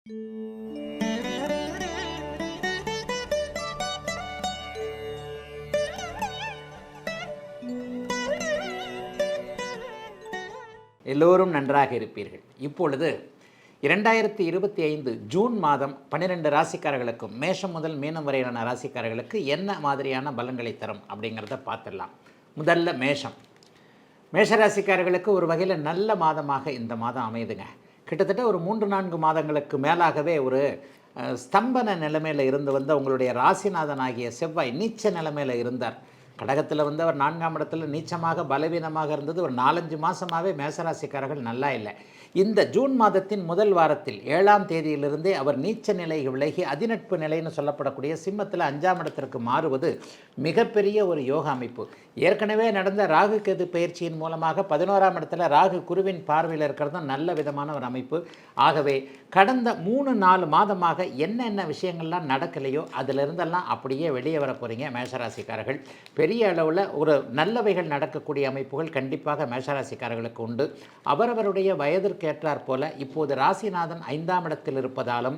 எல்லோரும் நன்றாக இருப்பீர்கள். இப்பொழுது 2025 ஜூன் மாதம் 12 ராசிக்காரர்களுக்கும் மேஷம் முதல் மீனம் வரையிலான ராசிக்காரர்களுக்கு என்ன மாதிரியான பலன்களை தரும் அப்படிங்கிறத பார்த்துடலாம். முதல்ல மேஷராசிக்காரர்களுக்கு ஒரு வகையில் நல்ல மாதமாக இந்த மாதம் அமையுதுங்க. கிட்டத்தட்ட ஒரு 3-4 மாதங்களுக்கு மேலாகவே ஒரு ஸ்தம்பன நிலைமையில் இருந்து வந்த உங்களுடைய ராசிநாதன் ஆகிய செவ்வாய் நீச்ச நிலைமையில் இருந்தார். கடகத்தில் வந்து அவர் 4ஆம் இடத்துல நீச்சமாக பலவீனமாக இருந்தது. ஒரு 4-5 மாதமாகவே மேசராசிக்காரர்கள் நல்லா இல்லை. இந்த ஜூன் மாதத்தின் முதல் வாரத்தில் 7ஆம் தேதியிலிருந்தே அவர் நீச்ச நிலை விலகி அதிநட்பு நிலைன்னு சொல்லப்படக்கூடிய சிம்மத்தில் 5ஆம் இடத்திற்கு மாறுவது மிகப்பெரிய ஒரு யோக அமைப்பு. ஏற்கனவே நடந்த ராகு கேது பயிற்சியின் மூலமாக 11ஆம் இடத்துல ராகு குருவின் பார்வையில் இருக்கிறதும் நல்ல விதமான ஒரு அமைப்பு. ஆகவே கடந்த 3-4 மாதமாக என்னென்ன விஷயங்கள்லாம் நடக்கலையோ அதிலிருந்தெல்லாம் அப்படியே வெளியே வர போகிறீங்க மேஷராசிக்காரர்கள். பெரிய அளவில் ஒரு நல்லவைகள் நடக்கக்கூடிய அமைப்புகள் கண்டிப்பாக மேஷராசிக்காரர்களுக்கு உண்டு. அவரவருடைய வயதிற்கு ஏற்றாற் போல இப்போது ராசிநாதன் 5ஆம் இடத்தில் இருப்பதாலும்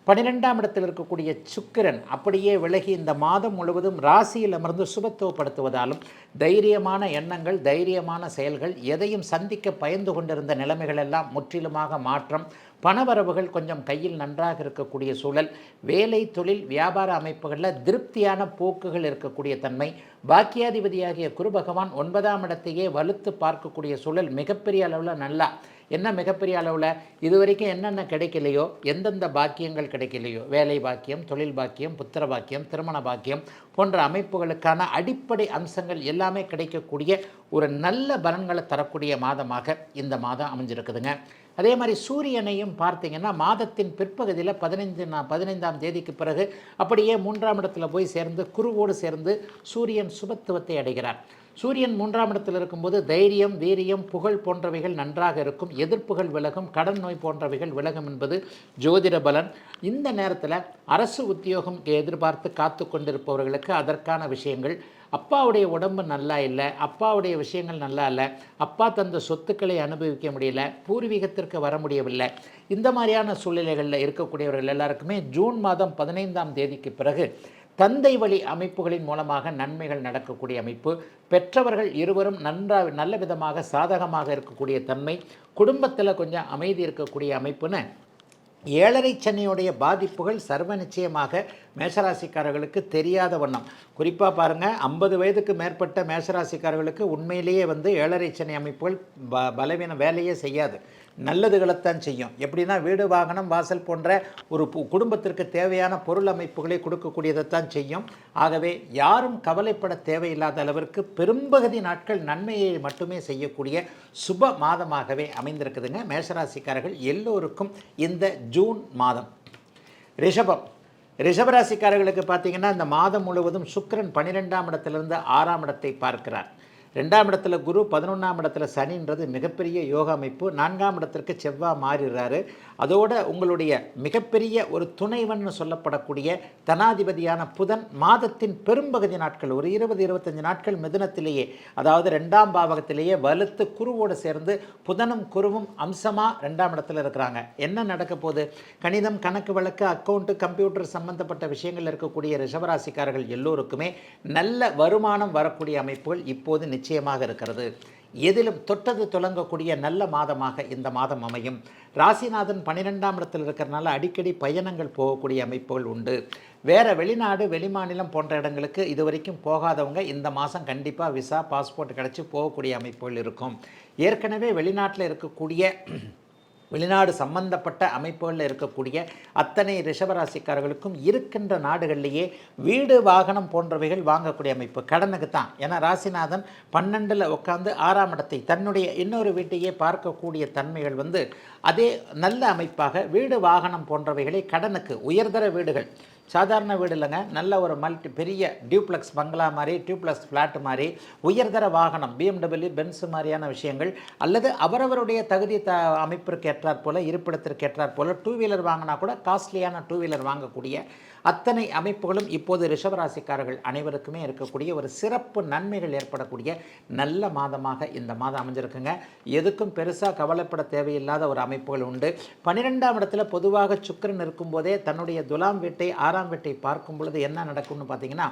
12ஆம் இடத்தில் இருக்கக்கூடிய சுக்கிரன் அப்படியே விலகி இந்த மாதம் முழுவதும் ராசியில் அமர்ந்து சுபத்துவப்படுத்துவதாலும் தைரியமான எண்ணங்கள், தைரியமான செயல்கள், எதையும் சந்திக்க பயந்து கொண்டிருந்த நிலைமைகள் எல்லாம் முற்றிலுமாக மாற்றம், பணவரவுகள் கொஞ்சம் கையில் நன்றாக இருக்கக்கூடிய சூழல், வேலை தொழில் வியாபார அமைப்புகளில் திருப்தியான போக்குகள் இருக்கக்கூடிய தன்மை, பாக்கியாதிபதியாகிய குரு பகவான் 9ஆம் இடத்தையே வலுத்து பார்க்கக்கூடிய சூழல் மிகப்பெரிய அளவில் நல்லா. என்ன மிகப்பெரிய அளவில் இதுவரைக்கும் என்னென்ன கிடைக்கலையோ, எந்தெந்த பாக்கியங்கள் கிடைக்கலையோ, வேலை பாக்கியம், தொழில் பாக்கியம், புத்திர பாக்கியம், திருமண பாக்கியம் போன்ற அமைப்புகளுக்கான அடிப்படை அம்சங்கள் எல்லாமே கிடைக்கக்கூடிய ஒரு நல்ல பலன்களை தரக்கூடிய மாதமாக இந்த மாதம் அமைஞ்சிருக்குதுங்க. அதே மாதிரி சூரியனையும் பார்த்தீங்கன்னா மாதத்தின் பிற்பகுதியில் 15ஆம் தேதிக்கு பிறகு அப்படியே 3ஆம் இடத்துல போய் சேர்ந்து குருவோடு சேர்ந்து சூரியன் சுபத்துவத்தை அடைகிறார். சூரியன் 3ஆம் இடத்தில் இருக்கும்போது தைரியம், வீரியம், புகழ் போன்றவைகள் நன்றாக இருக்கும். எதிர்ப்புகள் விலகும், கடன் நோய் போன்றவைகள் விலகும் என்பது ஜோதிட பலன். இந்த நேரத்தில் அரசு உத்தியோகம் எதிர்பார்த்து காத்து கொண்டிருப்பவர்களுக்கு அதற்கான விஷயங்கள், அப்பாவுடைய உடம்பு நல்லா இல்லை, அப்பாவுடைய விஷயங்கள் நல்லா இல்லை, அப்பா தந்த சொத்துக்களை அனுபவிக்க முடியல, பூர்வீகத்திற்கு வர முடியவில்லை, இந்த மாதிரியான சூழ்நிலைகளில் இருக்கக்கூடியவர்கள் எல்லாருக்குமே ஜூன் மாதம் 15ஆம் தேதிக்கு பிறகு தந்தை வழி அமைப்புகளின் மூலமாக நன்மைகள் நடக்கக்கூடிய அமைப்பு, பெற்றவர்கள் இருவரும் நல்ல விதமாக சாதகமாக இருக்கக்கூடிய தன்மை, குடும்பத்தில் கொஞ்சம் அமைதி இருக்கக்கூடிய அமைப்புன்னு 7.5 சனியுடைய பாதிப்புகள் சர்வ நிச்சயமாக மேஷராசிக்காரர்களுக்கு தெரியாத வண்ணம். குறிப்பாக பாருங்கள், 50 வயதுக்கு மேற்பட்ட மேஷராசிக்காரர்களுக்கு உண்மையிலேயே வந்து 7.5 சனி அமைப்புகள் பலவீன வேலையே செய்யாது, நல்லதுகளைத்தான் செய்யும். எப்படின்னா வீடு, வாகனம், வாசல் போன்ற ஒரு குடும்பத்திற்கு தேவையான பொருள் அமைப்புகளை கொடுக்கக்கூடியதைத்தான் செய்யும். ஆகவே யாரும் கவலைப்பட தேவையில்லாத அளவிற்கு பெரும்பகுதி நாட்கள் நன்மையை மட்டுமே செய்யக்கூடிய சுப மாதமாகவே அமைந்திருக்குதுங்க மேஷராசிக்காரர்கள் எல்லோருக்கும் இந்த ஜூன் மாதம். ரிஷபராசிக்காரர்களுக்கு பார்த்தீங்கன்னா இந்த மாதம் முழுவதும் சுக்கிரன் 12ஆம் இடத்திலிருந்து 6ஆம் இடத்தை பார்க்கிறார். 2ஆம் இடத்துல குரு, 11ஆம் இடத்துல சனின்றது மிகப்பெரிய யோக அமைப்பு. 4ஆம் இடத்திற்கு செவ்வாய் மாறுகிறாரு. அதோட உங்களுடைய மிகப்பெரிய ஒரு துணைவன் சொல்லப்படக்கூடிய தனாதிபதியான புதன் மாதத்தின் பெரும்பகுதி நாட்கள் ஒரு 20-25 நாட்கள் மிதுனத்திலேயே, அதாவது 2ஆம் பாவகத்திலேயே வலுத்து குருவோடு சேர்ந்து புதனும் குருவும் அம்சமாக 2ஆம் இடத்துல இருக்கிறாங்க. என்ன நடக்க போகுது? கணிதம், கணக்கு வழக்கு, அக்கௌண்ட்டு, கம்ப்யூட்டர் சம்பந்தப்பட்ட விஷயங்கள் இருக்கக்கூடிய ரிஷபராசிக்காரர்கள் எல்லோருக்குமே நல்ல வருமானம் வரக்கூடிய அமைப்புகள் இப்போது நிச்சயமாக இருக்கிறது. எதிலும் தொட்டது தொடங்கக்கூடிய நல்ல மாதமாக இந்த மாதம் அமையும். ராசிநாதன் 12ஆம் இடத்தில் இருக்கிறனால அடிக்கடி பயணங்கள் போகக்கூடிய அமைப்புகள் உண்டு. வேறு வெளிநாடு, வெளிமாநிலம் போன்ற இடங்களுக்கு இதுவரைக்கும் போகாதவங்க இந்த மாதம் கண்டிப்பாக விசா, பாஸ்போர்ட் கிடச்சி போகக்கூடிய அமைப்புகள் இருக்கும். ஏற்கனவே வெளிநாட்டில் இருக்கக்கூடிய வெளிநாடு சம்பந்தப்பட்ட அமைப்புகளில் இருக்கக்கூடிய அத்தனை ரிஷபராசிக்காரர்களுக்கும் இருக்கின்ற நாடுகளிலேயே வீடு, வாகனம் போன்றவைகள் வாங்கக்கூடிய அமைப்பு கடனுக்கு தான். ஏன்னா ராசிநாதன் 12ல் உட்காந்து 6ஆம் இடத்தை தன்னுடைய இன்னொரு வீட்டையே பார்க்கக்கூடிய தன்மைகள் வந்து அதே நல்ல அமைப்பாக வீடு, வாகனம் போன்றவைகளை கடனுக்கு, உயர்தர வீடுகள் சாதாரண வீடு இல்லைங்க, நல்ல ஒரு பெரிய டியூப்ளெக்ஸ் பங்களா மாதிரி, டியூப்ளெக்ஸ் ஃப்ளாட் மாதிரி, உயர்தர வாகனம் BMW, பென்ஸ் மாதிரியான விஷயங்கள், அல்லது அவரவருடைய தகுதி அமைப்பிற்கு ஏற்றாற் போல, இருப்பிடத்திற்கு ஏற்றாற் போல டூ வீலர் வாங்கினா கூட காஸ்ட்லியான டூ வீலர் வாங்கக்கூடிய அத்தனை அமைப்புகளும் இப்போது ரிஷபராசிக்காரர்கள் அனைவருக்குமே இருக்கக்கூடிய ஒரு சிறப்பு நன்மைகள் ஏற்படக்கூடிய நல்ல மாதமாக இந்த மாதம் அமைஞ்சிருக்குங்க. எதுக்கும் பெருசாக கவலைப்பட தேவையில்லாத ஒரு அமைப்புகள் உண்டு. 12ஆம் இடத்துல பொதுவாக சுக்கிரன் இருக்கும்போதே தன்னுடைய துலாம் வீட்டை 6ஆம் வீட்டை பார்க்கும் பொழுது என்ன நடக்கும்னு பார்த்தீங்கன்னா,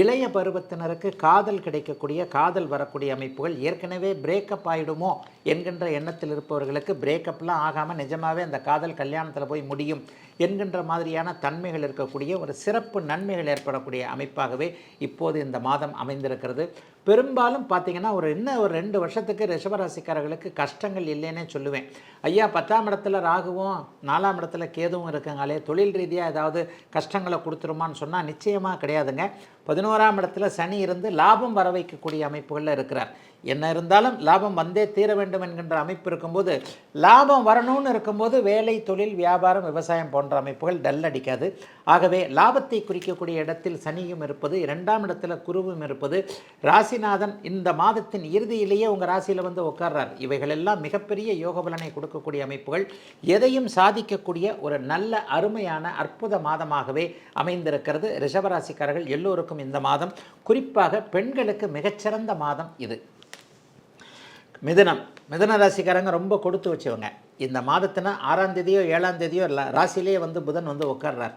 இளைய பருவத்தினருக்கு காதல் கிடைக்கக்கூடிய, காதல் வரக்கூடிய அமைப்புகள், ஏற்கனவே பிரேக்கப் ஆகிடுமோ என்கின்ற எண்ணத்தில் இருப்பவர்களுக்கு பிரேக்கப்லாம் ஆகாமல் நிஜமாகவே அந்த காதல் கல்யாணத்தில் போய் முடியும் என்கின்ற மாதிரியான தன்மைகள் இருக்கக்கூடிய ஒரு சிறப்பு நன்மைகள் ஏற்படக்கூடிய அமைப்பாகவே இப்போது இந்த மாதம் அமைந்திருக்கிறது. பெரும்பாலும் பார்த்திங்கன்னா ஒரு 2 வருஷத்துக்கு ரிஷபராசிக்காரர்களுக்கு கஷ்டங்கள் இல்லைன்னே சொல்லுவேன். ஐயா 10ஆம் இடத்துல ராகுவும் 4ஆம் இடத்துல கேதுவும் இருக்குங்களே, தொழில் ரீதியாக ஏதாவது கஷ்டங்களை கொடுத்துருமான்னு சொன்னால் நிச்சயமாக கிடையாதுங்க. 11ஆம் இடத்துல சனி இருந்து லாபம் வர வைக்கக்கூடிய அமைப்புகளில் இருக்கிறார். என்ன இருந்தாலும் லாபம் வந்தே தீர வேண்டும் என்கின்ற அமைப்பு இருக்கும்போது, லாபம் வரணும்னு இருக்கும்போது வேலை, தொழில், வியாபாரம், விவசாயம் போன்ற அமைப்புகள் டல் அடிக்காது. ஆகவே லாபத்தை குறிக்கக்கூடிய இடத்தில் சனியும் இருப்பது, 2ஆம் இடத்துல குருவும் இருப்பது, ராசிநாதன் இந்த மாதத்தின் இறுதியிலேயே உங்கள் ராசியில் வந்து உட்கார்றார். இவைகளெல்லாம் மிகப்பெரிய யோக பலனை கொடுக்கக்கூடிய அமைப்புகள், எதையும் சாதிக்கக்கூடிய ஒரு நல்ல அருமையான அற்புத மாதமாகவே அமைந்திருக்கிறது. ரிஷபராசிக்காரர்கள் எல்லோருக்கும் இந்த மாதம், குறிப்பாக பெண்களுக்கு மிகச்சிறந்த மாதம் இது. மிதுன ராசிக்காரங்க ரொம்ப கொடுத்து வச்சவங்க. இந்த மாதத்தினா 6ஆம் தேதியோ 7ஆம் தேதியோ ராசியிலேயே வந்து புதன் வந்து உட்கார்றார்.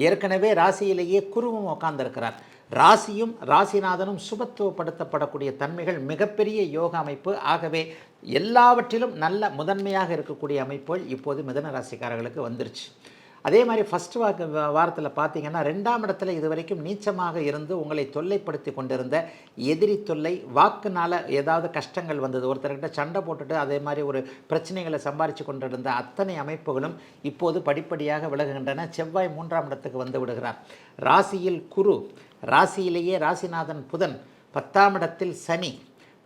ஏற்கனவே ராசியிலேயே குருவும் உட்கார்ந்துருக்கிறார். ராசியும் ராசிநாதனும் சுபத்துவப்படுத்தப்படக்கூடிய தன்மைகள் மிகப்பெரிய யோக அமைப்பு. ஆகவே எல்லாவற்றிலும் நல்ல முதன்மையாக இருக்கக்கூடிய அமைப்புகள் இப்போது மிதுன ராசிக்காரர்களுக்கு வந்துருச்சு. அதே மாதிரி ஃபஸ்ட் வாரத்தில் பார்த்தீங்கன்னா 2ஆம் இடத்துல இதுவரைக்கும் நீச்சமாக இருந்து உங்களை தொல்லைப்படுத்தி கொண்டிருந்த எதிரி தொல்லை, வாக்குனால் ஏதாவது கஷ்டங்கள் வந்தது, ஒருத்தர்கிட்ட சண்டை போட்டுட்டு அதே மாதிரி ஒரு பிரச்சனைகளை சம்பாரித்து கொண்டிருந்த அத்தனை அமைப்புகளும் இப்போது படிப்படியாக விலகுகின்றன. செவ்வாய் 3ஆம் இடத்துக்கு வந்து விடுகிறார். ராசியில் குரு, ராசியிலேயே ராசிநாதன் புதன், 10ஆம் இடத்தில் சனி,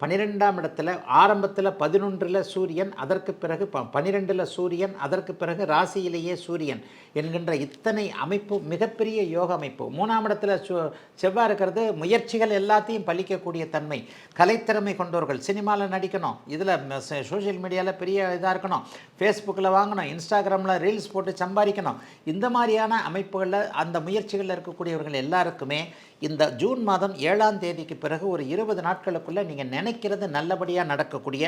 12ஆம் இடத்துல ஆரம்பத்தில் 11ல் சூரியன், அதற்கு பிறகு 12ல் சூரியன், அதற்கு பிறகு ராசியிலேயே சூரியன் என்கின்ற இத்தனை அமைப்பு மிகப்பெரிய யோக அமைப்பு. 3ஆம் இடத்துல செவ்வாய் இருக்கிறது. முயற்சிகள் எல்லாத்தையும் பலிக்கக்கூடிய தன்மை, கலைத்திறமை கொண்டவர்கள், சினிமாவில் நடிக்கணும், இதில் சோஷியல் மீடியாவில் பெரிய இதாக இருக்கணும், ஃபேஸ்புக்கில் வாங்கணும், இன்ஸ்டாகிராமில் ரீல்ஸ் போட்டு சம்பாதிக்கணும், இந்த மாதிரியான அமைப்புகளில் அந்த முயற்சிகளில் இருக்கக்கூடியவர்கள் எல்லாருக்குமே இந்த ஜூன் மாதம் 7ஆம் தேதிக்கு பிறகு ஒரு 20 நாட்களுக்குள்ளே நீங்கள் நினைக்கிறது நல்லபடியாக நடக்கக்கூடிய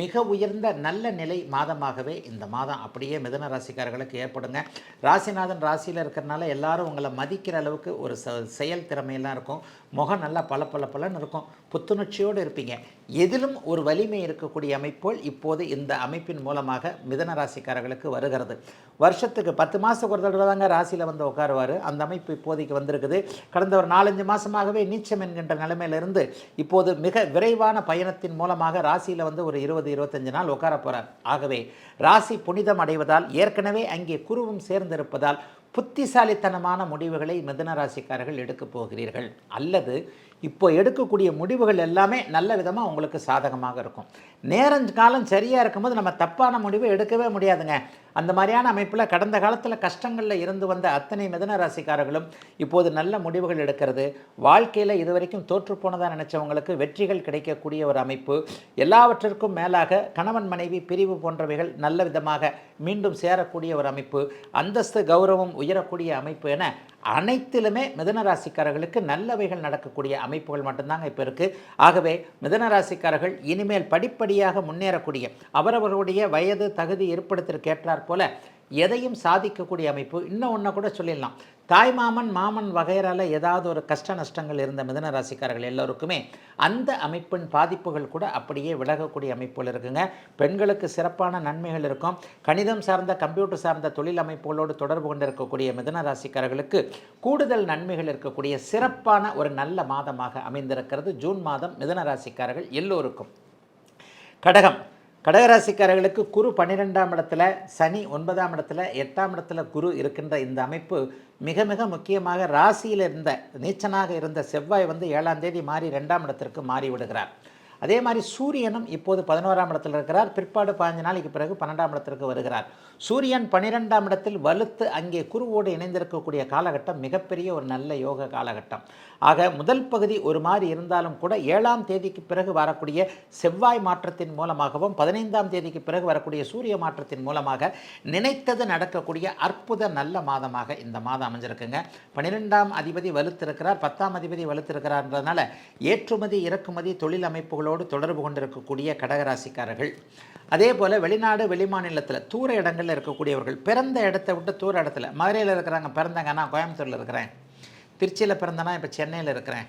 மிக உயர்ந்த நல்ல நிலை மாதமாகவே இந்த மாதம் அப்படியே மிதுன ராசிக்காரர்களுக்கு ஏற்படுங்க. ராசிநாதன் ராசியில் இருக்கிறனால எல்லாரும் உங்களை மதிக்கிற அளவுக்கு ஒரு செயல் திறமையெல்லாம் இருக்கும். முகம் நல்லா பலன்னு இருக்கும். புத்துணர்ச்சியோடு இருப்பீங்க. எதிலும் ஒரு வலிமை இருக்கக்கூடிய அமைப்போல் இப்போது இந்த அமைப்பின் மூலமாக மிதுன ராசிக்காரர்களுக்கு வருகிறது. வருஷத்துக்கு 10 மாதத்துக்கு ஒரு தடவை தாங்க ராசியில் வந்து உட்காருவார். அந்த அமைப்பு இப்போதைக்கு வந்திருக்குது. கடந்த ஒரு 4-5 மாதமாகவே நீச்சம் என்கின்ற நிலைமையிலிருந்து இப்போது மிக விரைவான பயணத்தின் மூலமாக ராசியில் வந்து ஒரு 20-25 நாள் உட்கார போகிறார். ஆகவே ராசி புனிதம் அடைவதால், ஏற்கனவே அங்கே குருவும் சேர்ந்திருப்பதால் புத்திசாலித்தனமான முடிவுகளை மிதுன ராசிக்காரர்கள் எடுக்கப் போகிறீர்கள். அல்லது இப்போ எடுக்கக்கூடிய முடிவுகள் எல்லாமே நல்ல விதமாக உங்களுக்கு சாதகமாக இருக்கும். காலம் சரியாக இருக்கும்போது நம்ம தப்பான முடிவு எடுக்கவே முடியாதுங்க. அந்த மாதிரியான அமைப்பில் கடந்த காலத்தில் கஷ்டங்களில் இருந்து வந்த அத்தனை மிதுன ராசிக்காரர்களும் இப்போது நல்ல முடிவுகள் எடுக்கிறது. வாழ்க்கையில் இதுவரைக்கும் தோற்றுப்போனதாக நினச்சவங்களுக்கு வெற்றிகள் கிடைக்கக்கூடிய ஒரு அமைப்பு. எல்லாவற்றிற்கும் மேலாக கணவன் மனைவி பிரிவு போன்றவைகள் நல்ல விதமாக மீண்டும் சேரக்கூடிய ஒரு அமைப்பு, அந்தஸ்து கௌரவம் உயரக்கூடிய அமைப்பு என அனைத்திலுமே மிதுன ராசிக்காரர்களுக்கு நல்லவைகள் நடக்கக்கூடிய அமைப்புகள் மட்டும்தாங்க இப்போ இருக்குது. ஆகவே மிதுன ராசிக்காரர்கள் இனிமேல் படிப்படியாக முன்னேறக்கூடிய, அவரவர்களுடைய வயது தகுதி ஏற்படுத்திற்கு ஏற்றாற் போல எதையும் சாதிக்கக்கூடிய அமைப்பு. இன்னும் ஒன்று கூட சொல்லிடலாம், தாய் மாமன் வகையறால் ஏதாவது ஒரு கஷ்ட நஷ்டங்கள் இருந்த மிதுன ராசிக்காரர்கள் எல்லோருக்குமே அந்த அமைப்பின் பாதிப்புகள் கூட அப்படியே விலகக்கூடிய அமைப்புகள் இருக்குங்க. பெண்களுக்கு சிறப்பான நன்மைகள் இருக்கும். கணிதம் சார்ந்த, கம்ப்யூட்டர் சார்ந்த தொழில் அமைப்புகளோடு தொடர்பு கொண்டிருக்கக்கூடிய மிதுன ராசிக்காரர்களுக்கு கூடுதல் நன்மைகள் இருக்கக்கூடிய சிறப்பான ஒரு நல்ல மாதமாக அமைந்திருக்கிறது ஜூன் மாதம் மிதுன ராசிக்காரர்கள் எல்லோருக்கும். கடகராசிக்காரர்களுக்கு குரு 12ஆம் இடத்துல, சனி 9ஆம் இடத்துல, 8ஆம் இடத்துல குரு இருக்கின்ற இந்த அமைப்பு மிக மிக முக்கியமாக ராசியில் இருந்த நீச்சனாக இருந்த செவ்வாய் வந்து 7ஆம் தேதி மாறி 2ஆம் இடத்திற்கு மாறி விடுகிறார். அதே மாதிரி சூரியனும் இப்போது 11ஆம் இடத்தில் இருக்கிறார். பிற்பாடு 15 நாளைக்கு பிறகு 12ஆம் இடத்திற்கு வருகிறார். சூரியன் 12ஆம் இடத்தில் வலுத்து அங்கே குருவோடு இணைந்திருக்கக்கூடிய காலகட்டம் மிகப்பெரிய ஒரு நல்ல யோக காலகட்டம். ஆக முதல் பகுதி ஒரு மாதிரி இருந்தாலும் கூட 7ஆம் தேதிக்கு பிறகு வரக்கூடிய செவ்வாய் மாற்றத்தின் மூலமாகவும் 15ஆம் தேதிக்கு பிறகு வரக்கூடிய சூரிய மாற்றத்தின் மூலமாக நினைத்தது நடக்கக்கூடிய அற்புத நல்ல மாதமாக இந்த மாதம் அமைஞ்சிருக்குங்க. 12ஆம் அதிபதி வலுத்திருக்கிறார், 10ஆம் அதிபதி வலுத்திருக்கிறார்ன்றதுனால ஏற்றுமதி இறக்குமதி தொழில் அமைப்புகளோடு தொடர்பு கொண்டிருக்கக்கூடிய கடகராசிக்காரர்கள், அதே போல் வெளிநாடு வெளிமாநிலத்தில் தூர இடங்களில் இருக்கக்கூடியவர்கள், பிறந்த இடத்தை விட்டு தூர இடத்துல, மதுரையில் இருக்கிறாங்க பிறந்தாங்க, நான் கோயம்புத்தூரில் இருக்கிறேன், திருச்சியில் பிறந்தனா இப்போ சென்னையில் இருக்கிறேன்,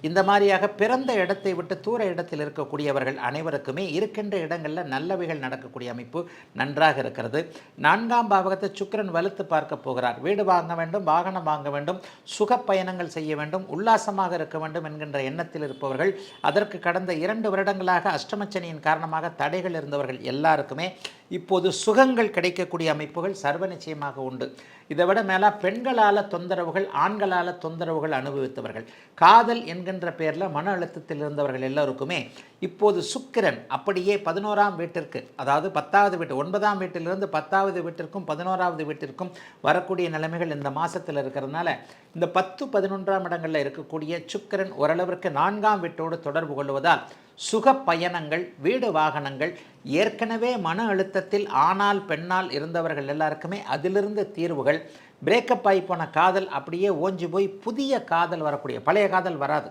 இந்த மாதிரியாக பிறந்த இடத்தை விட்டு தூர இடத்தில் இருக்கக்கூடியவர்கள் அனைவருக்குமே இருக்கின்ற இடங்களில் நல்லவைகள் நடக்கக்கூடிய அமைப்பு நன்றாக இருக்கிறது. 4ஆம் பாவகத்தை சுக்கிரன் வலுத்து பார்க்க போகிறார். வீடு வாங்க வேண்டும், வாகனம் வாங்க வேண்டும், சுக பயணங்கள் செய்ய வேண்டும், உல்லாசமாக இருக்க வேண்டும் என்கின்ற எண்ணத்தில் இருப்பவர்கள், அதற்கு கடந்த 2 வருடங்களாக அஷ்டமச்சனியின் காரணமாக தடைகள் இருந்தவர்கள் எல்லாருக்குமே இப்போது சுகங்கள் கிடைக்கக்கூடிய அமைப்புகள் சர்வ நிச்சயமாக உண்டு. இதை விட மேலே பெண்களால் தொந்தரவுகள், ஆண்களால் தொந்தரவுகள் அனுபவித்தவர்கள், காதல் என்கின்ற பேரில் மன அழுத்தத்தில் இருந்தவர்கள் எல்லோருக்குமே இப்போது சுக்கிரன் அப்படியே 11ஆம் வீட்டிற்கு, அதாவது 10வது வீட்டு 9ஆம் வீட்டிலிருந்து 10வது வீட்டிற்கும் 11வது வீட்டிற்கும் வரக்கூடிய நிலைமைகள் இந்த மாதத்தில் இருக்கிறதுனால இந்த 10, 11ஆம் இடங்களில் இருக்கக்கூடிய சுக்கிரன் ஓரளவிற்கு 4ஆம் வீட்டோடு தொடர்பு கொள்வதால் சுக பயணங்கள், வீடு வாகனங்கள், ஏற்கனவே மன அழுத்தத்தில் ஆணால் பெண்ணால் இருந்தவர்கள் எல்லாருக்குமே அதிலிருந்து தீர்வுகள், பிரேக்கப் ஆகி போன காதல் அப்படியே ஓஞ்சி போய் புதிய காதல் வரக்கூடிய, பழைய காதல் வராது,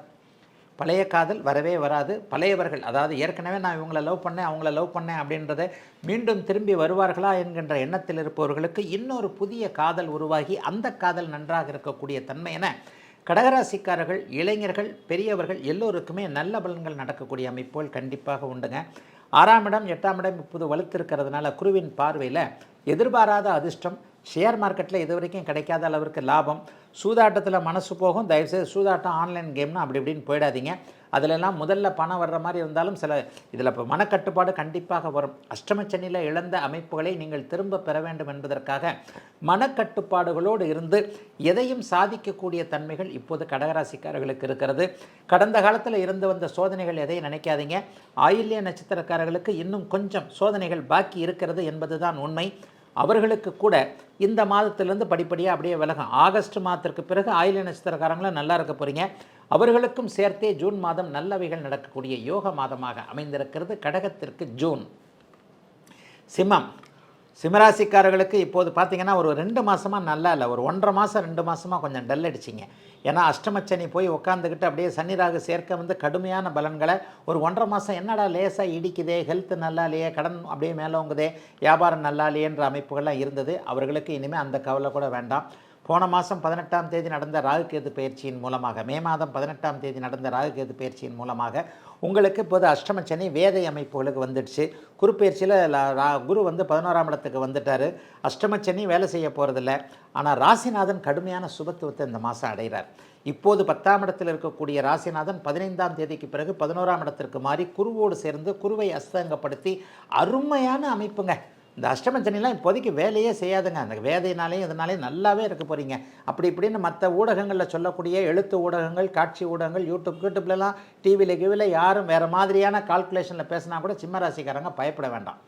பழைய காதல் வரவே வராது. பழையவர்கள், அதாவது ஏற்கனவே நான் இவங்களை லவ் பண்ணேன் அவங்கள லவ் பண்ணேன் அப்படின்றத மீண்டும் திரும்பி வருவார்களா என்கின்ற எண்ணத்தில் இருப்பவர்களுக்கு இன்னொரு புதிய காதல் உருவாகி அந்த காதல் நன்றாக இருக்கக்கூடிய தன்மை என கடகராசிக்காரர்கள், இளைஞர்கள், பெரியவர்கள் எல்லோருக்குமே நல்ல பலன்கள் நடக்கக்கூடிய அமைப்புகள் கண்டிப்பாக உண்டுங்க. 6ஆம் இடம் 8ஆம் இடம் இப்போது வலுத்திருக்கிறதுனால குருவின் பார்வையில் எதிர்பாராத அதிர்ஷ்டம், ஷேர் மார்க்கெட்டில் இது வரைக்கும் கிடைக்காத அளவிற்கு லாபம், சூதாட்டத்தில் மனசு போகும். தயவுசெய்து சூதாட்டம் ஆன்லைன் கேம்னா அப்படி இப்படின்னு போயிடாதீங்க. அதிலெல்லாம் முதல்ல பணம் வர்ற மாதிரி இருந்தாலும் சில இதில் இப்போ மனக்கட்டுப்பாடு கண்டிப்பாக வரும். அஷ்டமச்சனியில் இழந்த அமைப்புகளை நீங்கள் திரும்ப பெற வேண்டும் என்பதற்காக மனக்கட்டுப்பாடுகளோடு இருந்து எதையும் சாதிக்கக்கூடிய தன்மைகள் இப்போது கடகராசிக்காரர்களுக்கு இருக்கிறது. கடந்த காலத்தில் இருந்து வந்த சோதனைகள் எதையும் நினைக்காதீங்க. ஆயில்ய நட்சத்திரக்காரர்களுக்கு இன்னும் கொஞ்சம் சோதனைகள் பாக்கி இருக்கிறது என்பது தான் உண்மை. அவர்களுக்கு கூட இந்த மாதத்திலிருந்து படிப்படியாக அப்படியே விலகும். ஆகஸ்ட் மாதத்திற்கு பிறகு ஆயில்ய நட்சத்திரக்காரங்களும் நல்லா இருக்க போகிறீங்க. அவர்களுக்கும் சேர்த்தே ஜூன் மாதம் நல்லவைகள் நடக்கக்கூடிய யோக மாதமாக அமைந்திருக்கிறது. கடகத்திற்கு ஜூன். சிம்மராசிக்காரர்களுக்கு இப்போது பார்த்திங்கன்னா ஒரு 2 மாதமாக நல்லா இல்லை, ஒரு 1.5 மாதம் 2 மாதமாக கொஞ்சம் டல் அடிச்சிங்க. ஏன்னா அஷ்டமச்சனி போய் உட்காந்துக்கிட்டு அப்படியே சன்னிராகு சேர்க்க வந்து கடுமையான பலன்களை ஒரு 1.5 மாதம் என்னடா லேசாக இடிக்குதே, ஹெல்த்து நல்லா இல்லையே, கடன் அப்படியே மேலோங்குதே, வியாபாரம் நல்லா இல்லையேன்ற அமைப்புகள்லாம் இருந்தது. அவர்களுக்கு இனிமேல் அந்த கவலை கூட வேண்டாம். போன மாதம் 18ஆம் தேதி நடந்த ராகுகேது பயிற்சியின் மூலமாக, மே மாதம் 18ஆம் தேதி நடந்த ராகுகேது பயிற்சியின் மூலமாக உங்களுக்கு இப்போது அஷ்டமச்சனி வேதை அமைப்புகளுக்கு வந்துடுச்சு. குரு பயிற்சியில் குரு வந்து 11ஆம் இடத்துக்கு வந்துட்டார். அஷ்டமச்சனி வேலை செய்ய போகிறதில்ல. ஆனால் ராசிநாதன் கடுமையான சுபத்துவத்தை இந்த மாதம் அடைகிறார். இப்போது 10ஆம் இடத்தில் இருக்கக்கூடிய ராசிநாதன் 15ஆம் தேதிக்கு பிறகு 11ஆம் இடத்திற்கு மாறி குருவோடு சேர்ந்து குருவை அஸ்தங்கப்படுத்தி அருமையான அமைப்புங்க. இந்த அஷ்டமச்சனிலாம் இப்போதைக்கு வேலையே செய்யாதுங்க. அந்த வேதையினாலேயும் இதனாலேயும் நல்லாவே இருக்க போகிறீங்க. அப்படி இப்படின்னு மற்ற ஊடகங்களில் சொல்லக்கூடிய எழுத்து ஊடகங்கள், காட்சி ஊடகங்கள், யூடியூப்லலாம், டிவியில் யாரும் வேறு மாதிரியான கால்குலேஷனில் பேசினா கூட சிம்மராசிக்காரங்க பயப்பட வேண்டாம்.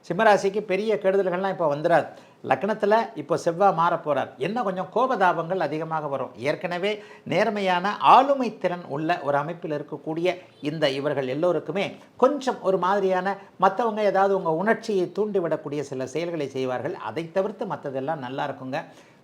சிம்மராசிக்கு பெரிய கெடுதல்கள்லாம் இப்போ வந்துடாது. லக்னத்தில் இப்போ செவ்வாய் மாற போகிறார். என்ன கொஞ்சம் கோபதாபங்கள் அதிகமாக வரும். ஏற்கனவே நேர்மையான ஆளுமை திறன் உள்ள ஒரு அமைப்பில் இருக்கக்கூடிய இந்த இவர்கள் எல்லோருக்குமே கொஞ்சம் ஒரு மாதிரியான மற்றவங்க ஏதாவது உங்கள் உணர்ச்சியை தூண்டிவிடக்கூடிய சில செயல்களை செய்வார்கள். அதை தவிர்த்து மற்றதெல்லாம் நல்லா இருக்குங்க.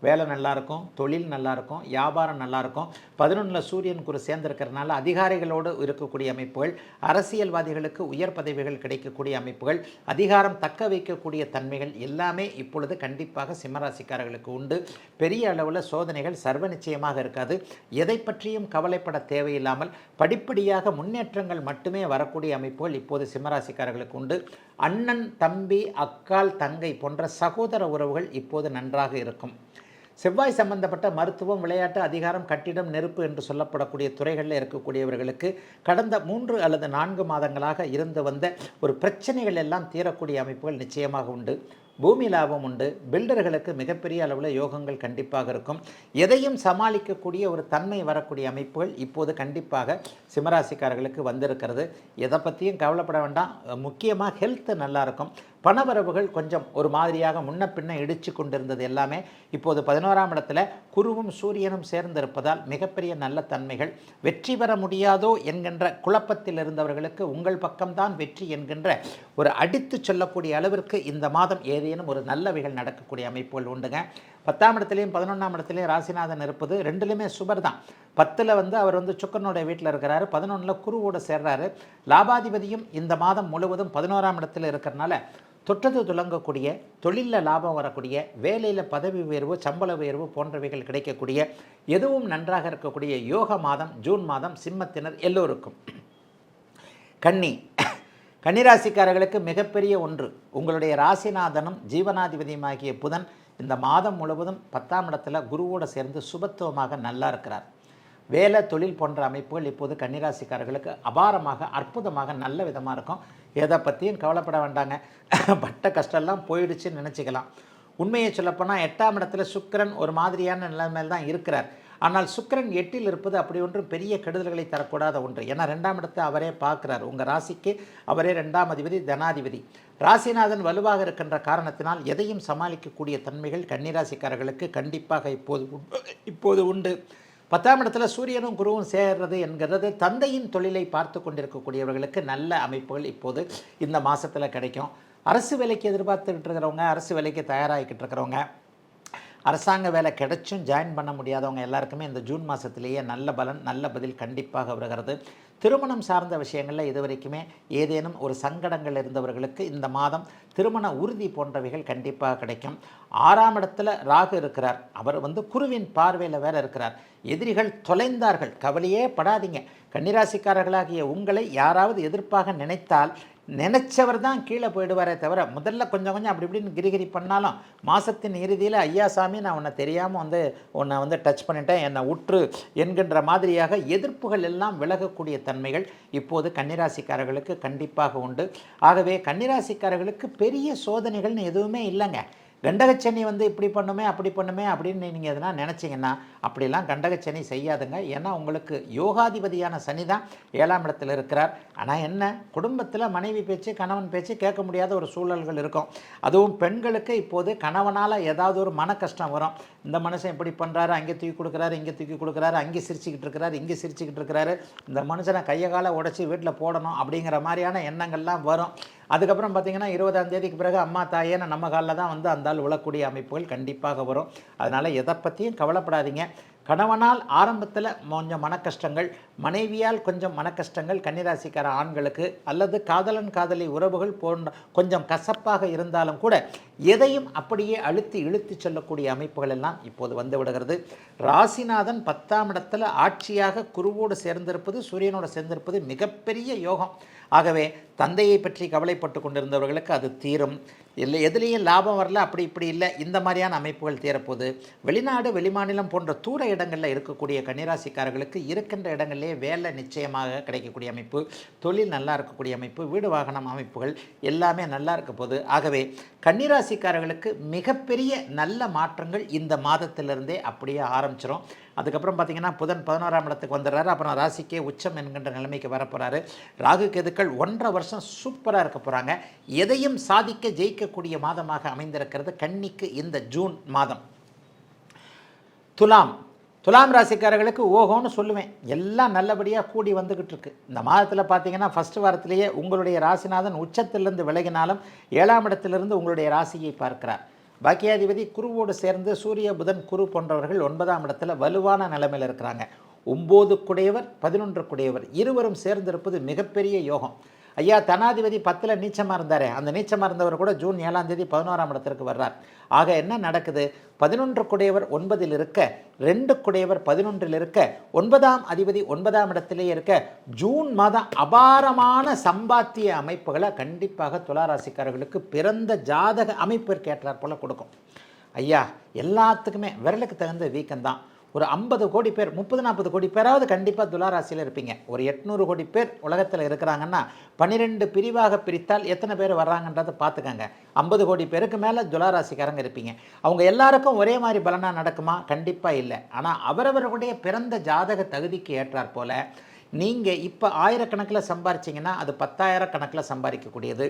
வேலை நல்லாயிருக்கும், தொழில் நல்லாயிருக்கும், வியாபாரம் நல்லாயிருக்கும். 11 சூரியன் குரு சேர்ந்திருக்கிறதுனால அதிகாரிகளோடு இருக்கக்கூடிய அமைப்புகள், அரசியல்வாதிகளுக்கு உயர் பதவிகள் கிடைக்கக்கூடிய அமைப்புகள், அதிகாரம் தக்க வைக்கக்கூடிய தன்மைகள் எல்லாமே இப்பொழுது கண்டிப்பாக சிம்மராசிக்காரர்களுக்கு உண்டு. பெரிய அளவில் சோதனைகள் சர்வ நிச்சயமாக இருக்காது. எதை பற்றியும் கவலைப்பட தேவையில்லாமல் படிப்படியாக முன்னேற்றங்கள் மட்டுமே வரக்கூடிய அமைப்புகள் இப்போது சிம்மராசிக்காரர்களுக்கு உண்டு. அண்ணன், தம்பி, அக்கால், தங்கை போன்ற சகோதர உறவுகள் இப்போது நன்றாக இருக்கும். செவ்வாய் சம்பந்தப்பட்ட மருத்துவம், விளையாட்டு, அதிகாரம், கட்டிடம், நெருப்பு என்று சொல்லப்படக்கூடிய துறைகளில் இருக்கக்கூடியவர்களுக்கு கடந்த 3 அல்லது 4 மாதங்களாக இருந்து வந்த ஒரு பிரச்சனைகள் எல்லாம் தீரக்கூடிய அமைப்புகள் நிச்சயமாக உண்டு. பூமி லாபம் உண்டு. பில்டர்களுக்கு மிகப்பெரிய அளவில் யோகங்கள் கண்டிப்பாக இருக்கும். எதையும் சமாளிக்கக்கூடிய ஒரு தன்மை வரக்கூடிய அமைப்புகள் இப்போது கண்டிப்பாக சிம்மராசிக்காரர்களுக்கு வந்திருக்கிறது. எதை பற்றியும் கவலைப்பட வேண்டாம். முக்கியமாக ஹெல்த்து நல்லாயிருக்கும். பணவரவுகள் கொஞ்சம் ஒரு மாதிரியாக முன்ன பின்ன இடித்து கொண்டிருந்தது எல்லாமே இப்போது 11ஆம் இடத்துல குருவும் சூரியனும் சேர்ந்திருப்பதால் மிகப்பெரிய நல்ல தன்மைகள். வெற்றி பெற முடியாதோ என்கின்ற குழப்பத்தில் இருந்தவர்களுக்கு உங்கள் பக்கம்தான் வெற்றி என்கின்ற ஒரு அடித்து சொல்லக்கூடிய அளவிற்கு இந்த மாதம் ஏதேனும் ஒரு நல்லவைகள் நடக்கக்கூடிய அமைப்புகள் உண்டுங்க. 10ஆம் இடத்துலையும் 11ஆம் இடத்துலையும் ராசிநாதன் இருப்பது ரெண்டுலையுமே சுபர் தான். 10ல் அவர் சுக்கரனுடைய வீட்டில் இருக்கிறாரு, 11ல் குருவோடு சேர்றாரு. லாபாதிபதியும் இந்த மாதம் முழுவதும் 11ஆம் இடத்துல இருக்கிறனால தொட்டது துலங்கக்கூடிய, தொழிலில் லாபம் வரக்கூடிய, வேலையில் பதவி உயர்வு, சம்பள உயர்வு போன்றவைகள் கிடைக்கக்கூடிய, எதுவும் நன்றாக இருக்கக்கூடிய யோக மாதம் ஜூன் மாதம் சிம்மத்தினர் எல்லோருக்கும். கன்னிராசிக்காரர்களுக்கு மிகப்பெரிய ஒன்று, உங்களுடைய ராசிநாதனும் ஜீவனாதிபதியுமாகிய புதன் இந்த மாதம் முழுவதும் 10ஆம் இடத்துல குருவோடு சேர்ந்து சுபத்துவமாக நல்லா இருக்கிறார். வேலை தொழில் போன்ற அமைப்புகள் இப்போது கன்னிராசிக்காரர்களுக்கு அபாரமாக அற்புதமாக நல்ல விதமாக இருக்கும். எதை பற்றியும் கவலைப்பட வேண்டாங்க. பட்ட கஷ்டம்லாம் போயிடுச்சுன்னு நினச்சிக்கலாம். உண்மையை சொல்லப்போனால் 8ஆம் இடத்துல சுக்கிரன் ஒரு மாதிரியான நிலைமையில் தான் இருக்கிறார். ஆனால் சுக்கிரன் 8ல் இருப்பது அப்படி ஒன்றும் பெரிய கெடுதல்களை தரக்கூடாத ஒன்று. ஏன்னா 2ஆம் இடத்தை அவரே பார்க்குறார். உங்கள் ராசிக்கு அவரே 2ஆம் அதிபதி, தனாதிபதி. ராசிநாதன் வலுவாக இருக்கின்ற காரணத்தினால் எதையும் சமாளிக்கக்கூடிய தன்மைகள் கன்னிராசிக்காரர்களுக்கு கண்டிப்பாக இப்போது உண்டு. 10ஆம் இடத்துல சூரியனும் குருவும் சேர்றது என்கிறது தந்தையின் தொழிலை பார்த்து கொண்டிருக்கக்கூடியவர்களுக்கு நல்ல அமைப்புகள் இப்போது இந்த மாதத்தில் கிடைக்கும். அரசு வேலைக்கு எதிர்பார்த்துக்கிட்டு இருக்கிறவங்க, அரசு வேலைக்கு தயாராகிக்கிட்டு இருக்கிறவங்க, அரசாங்க வேலை கிடைச்சும் ஜாயின் பண்ண முடியாதவங்க எல்லாருக்குமே இந்த ஜூன் மாதத்திலேயே நல்ல பலன், நல்ல பதில் கண்டிப்பாக வருகிறது. திருமணம் சார்ந்த விஷயங்களில் இதுவரைக்குமே ஏதேனும் ஒரு சங்கடங்கள் இருந்தவர்களுக்கு இந்த மாதம் திருமண உறுதி போன்றவைகள் கண்டிப்பாக கிடைக்கும். 6ஆம் இடத்துல ராகு இருக்கிறார். அவர் குருவின் பார்வையில் வேற இருக்கிறார். எதிரிகள் தொலைந்தார்கள், கவலையே படாதீங்க. கன்னிராசிக்காரர்களாகிய உங்களை யாராவது எதிர்ப்பாக நினைத்தால் நினைச்சவர் தான் கீழே போயிடுவாரே தவிர, முதல்ல கொஞ்சம் கொஞ்சம் அப்படி இப்படின்னு கிரிகிரி பண்ணாலும் மாதத்தின் இறுதியில் ஐயா சாமி நான் உன்னை தெரியாமல் உன்னை டச் பண்ணிட்டேன், என்னை உற்று என்கின்ற மாதிரியாக எதிர்ப்புகள் எல்லாம் விலகக்கூடிய தன்மைகள் இப்போது கன்னிராசிக்காரர்களுக்கு கண்டிப்பாக உண்டு. ஆகவே கன்னிராசிக்காரர்களுக்கு பெரிய சோதனைகள்னு எதுவுமே இல்லைங்க. கண்டகச்சனி இப்படி பண்ணுமே அப்படி பண்ணுமே அப்படின்னு நீங்கள் எதனா நினச்சிங்கன்னா அப்படிலாம் கண்டகச்சனி செய்யாதுங்க. ஏன்னா உங்களுக்கு யோகாதிபதியான சனி தான் 7ஆம் இடத்துல இருக்கிறார். ஆனால் என்ன, குடும்பத்தில் மனைவி பேச்சு கணவன் பேச்சு கேட்க முடியாத ஒரு சூழல்கள் இருக்கும். அதுவும் பெண்களுக்கு இப்போது கணவனால் ஏதாவது ஒரு மன கஷ்டம் வரும். இந்த மனுஷன் இப்படி பண்ணுறாரு, அங்கே தூக்கி கொடுக்குறாரு, இங்கே தூக்கி கொடுக்குறாரு, அங்கே சிரிச்சுக்கிட்டு இருக்கிறாரு, இங்கே சிரிச்சுக்கிட்டு இருக்கிறாரு, இந்த மனுஷனை கையை காலை உடச்சி வீட்டில் போடணும் அப்படிங்கிற மாதிரியான எண்ணங்கள்லாம் வரும். அதுக்கப்புறம் பார்த்திங்கன்னா 20ஆம் தேதிக்கு பிறகு அம்மா தாயேன்னு நம்ம காலில் தான் அந்த ஆள் விழக்கூடிய அமைப்புகள் கண்டிப்பாக வரும். அதனால் எதை பற்றியும் கவலைப்படாதீங்க. கணவனால் ஆரம்பத்தில் கொஞ்சம் மனக்கஷ்டங்கள், மனைவியால் கொஞ்சம் மனக்கஷ்டங்கள் கன்னிராசிக்கார ஆண்களுக்கு, அல்லது காதலன் காதலி உறவுகள் போன்ற கொஞ்சம் கசப்பாக இருந்தாலும் கூட எதையும் அப்படியே இழுத்து செல்லக்கூடிய அமைப்புகள் எல்லாம் இப்போது வந்து விடுகிறது. ராசிநாதன் 10ஆம் இடத்துல ஆட்சியாக குருவோடு சேர்ந்திருப்பது, சூரியனோடு சேர்ந்திருப்பது மிகப்பெரிய யோகம். ஆகவே தந்தையை பற்றி கவலைப்பட்டு கொண்டிருந்தவர்களுக்கு அது தீரும். இல்லை எதுலேயும் லாபம் வரல, அப்படி இப்படி இல்லை, இந்த மாதிரியான அமைப்புகள் தீரப்போகுது. வெளிநாடு வெளிமாநிலம் போன்ற தூர இடங்களில் இருக்கக்கூடிய கன்னிராசிக்காரர்களுக்கு இருக்கின்ற இடங்களிலே வேலை நிச்சயமாக கிடைக்கக்கூடிய அமைப்பு, தொழில் நல்லா இருக்கக்கூடிய அமைப்பு, வீடு வாகனம் அமைப்புகள் எல்லாமே நல்லா இருக்க போகுது. ஆகவே கன்னிராசிக்காரர்களுக்கு மிகப்பெரிய நல்ல மாற்றங்கள் இந்த மாதத்திலிருந்தே அப்படியே ஆரம்பிச்சிடும். அதுக்கப்புறம் பார்த்திங்கன்னா புதன் 11ஆம் இடத்துக்கு வந்துடுறாரு. அப்புறம் ராசிக்கே உச்சம் என்கின்ற நிலைமைக்கு வரப்போகிறாரு. ராகு கேதுக்கள் 1.5 வருஷம் சூப்பராக இருக்க போகிறாங்க. எதையும் சாதிக்க ஜெயிக்கக்கூடிய மாதமாக அமைந்திருக்கிறது கன்னிக்கு இந்த ஜூன் மாதம். துலாம் ராசிக்காரர்களுக்கு ஓகோன்னு சொல்லுவேன். எல்லாம் நல்லபடியாக கூடி வந்துக்கிட்டு இருக்கு. இந்த மாதத்தில் பார்த்தீங்கன்னா ஃபஸ்ட்டு வாரத்திலேயே உங்களுடைய ராசிநாதன் உச்சத்திலிருந்து விலகினாலும் 7ஆம் இடத்திலிருந்து உங்களுடைய ராசியை பார்க்கிறார். பாக்கியாதிபதி குருவோடு சேர்ந்து சூரிய புதன் குரு போன்றவர்கள் 9ஆம் இடத்துல வலுவான நிலைமையில் இருக்கிறாங்க. 9 குடையவர் 11 குடையவர் இருவரும் சேர்ந்திருப்பது மிகப்பெரிய யோகம். ஐயா தனாதிபதி 10ல் நீச்சமாக இருந்தார். அந்த நீச்சமாக இருந்தவர் கூட ஜூன் 7ஆம் தேதி 11ஆம் இடத்திற்கு வர்றார். ஆக என்ன நடக்குது, 11 குடையவர் 9ல் இருக்க, 2 குடையவர் 11ல் இருக்க, 9ஆம் அதிபதி 9ஆம் இடத்திலேயே இருக்க, ஜூன் மாதம் அபாரமான சம்பாத்திய அமைப்புகளை கண்டிப்பாக துளாராசிக்காரர்களுக்கு பிறந்த ஜாதக அமைப்பிற்கு ஏற்றாற் போல கொடுக்கும். ஐயா எல்லாத்துக்குமே விரலுக்கு தகுந்த வீக்கம்தான். ஒரு 50 கோடி பேர் 30-40 கோடி பேராவது கண்டிப்பாக துளாராசியில் இருப்பீங்க. ஒரு 800 கோடி பேர் உலகத்தில் இருக்கிறாங்கன்னா 12 பிரிவாக பிரித்தால் எத்தனை பேர் வர்றாங்கன்றதை பார்த்துக்கங்க. 50 கோடி பேருக்கு மேலே துளாராசிக்காரங்க இருப்பீங்க. அவங்க எல்லாருக்கும் ஒரே மாதிரி பலனாக நடக்குமா? கண்டிப்பாக இல்லை. ஆனால் அவரவர்களுடைய பிறந்த ஜாதக தகுதிக்கு ஏற்றாற் போல நீங்கள் இப்போ 1000 கணக்கில் சம்பாரிச்சிங்கன்னா அது 10,000 கணக்கில் சம்பாதிக்கக்கூடியது.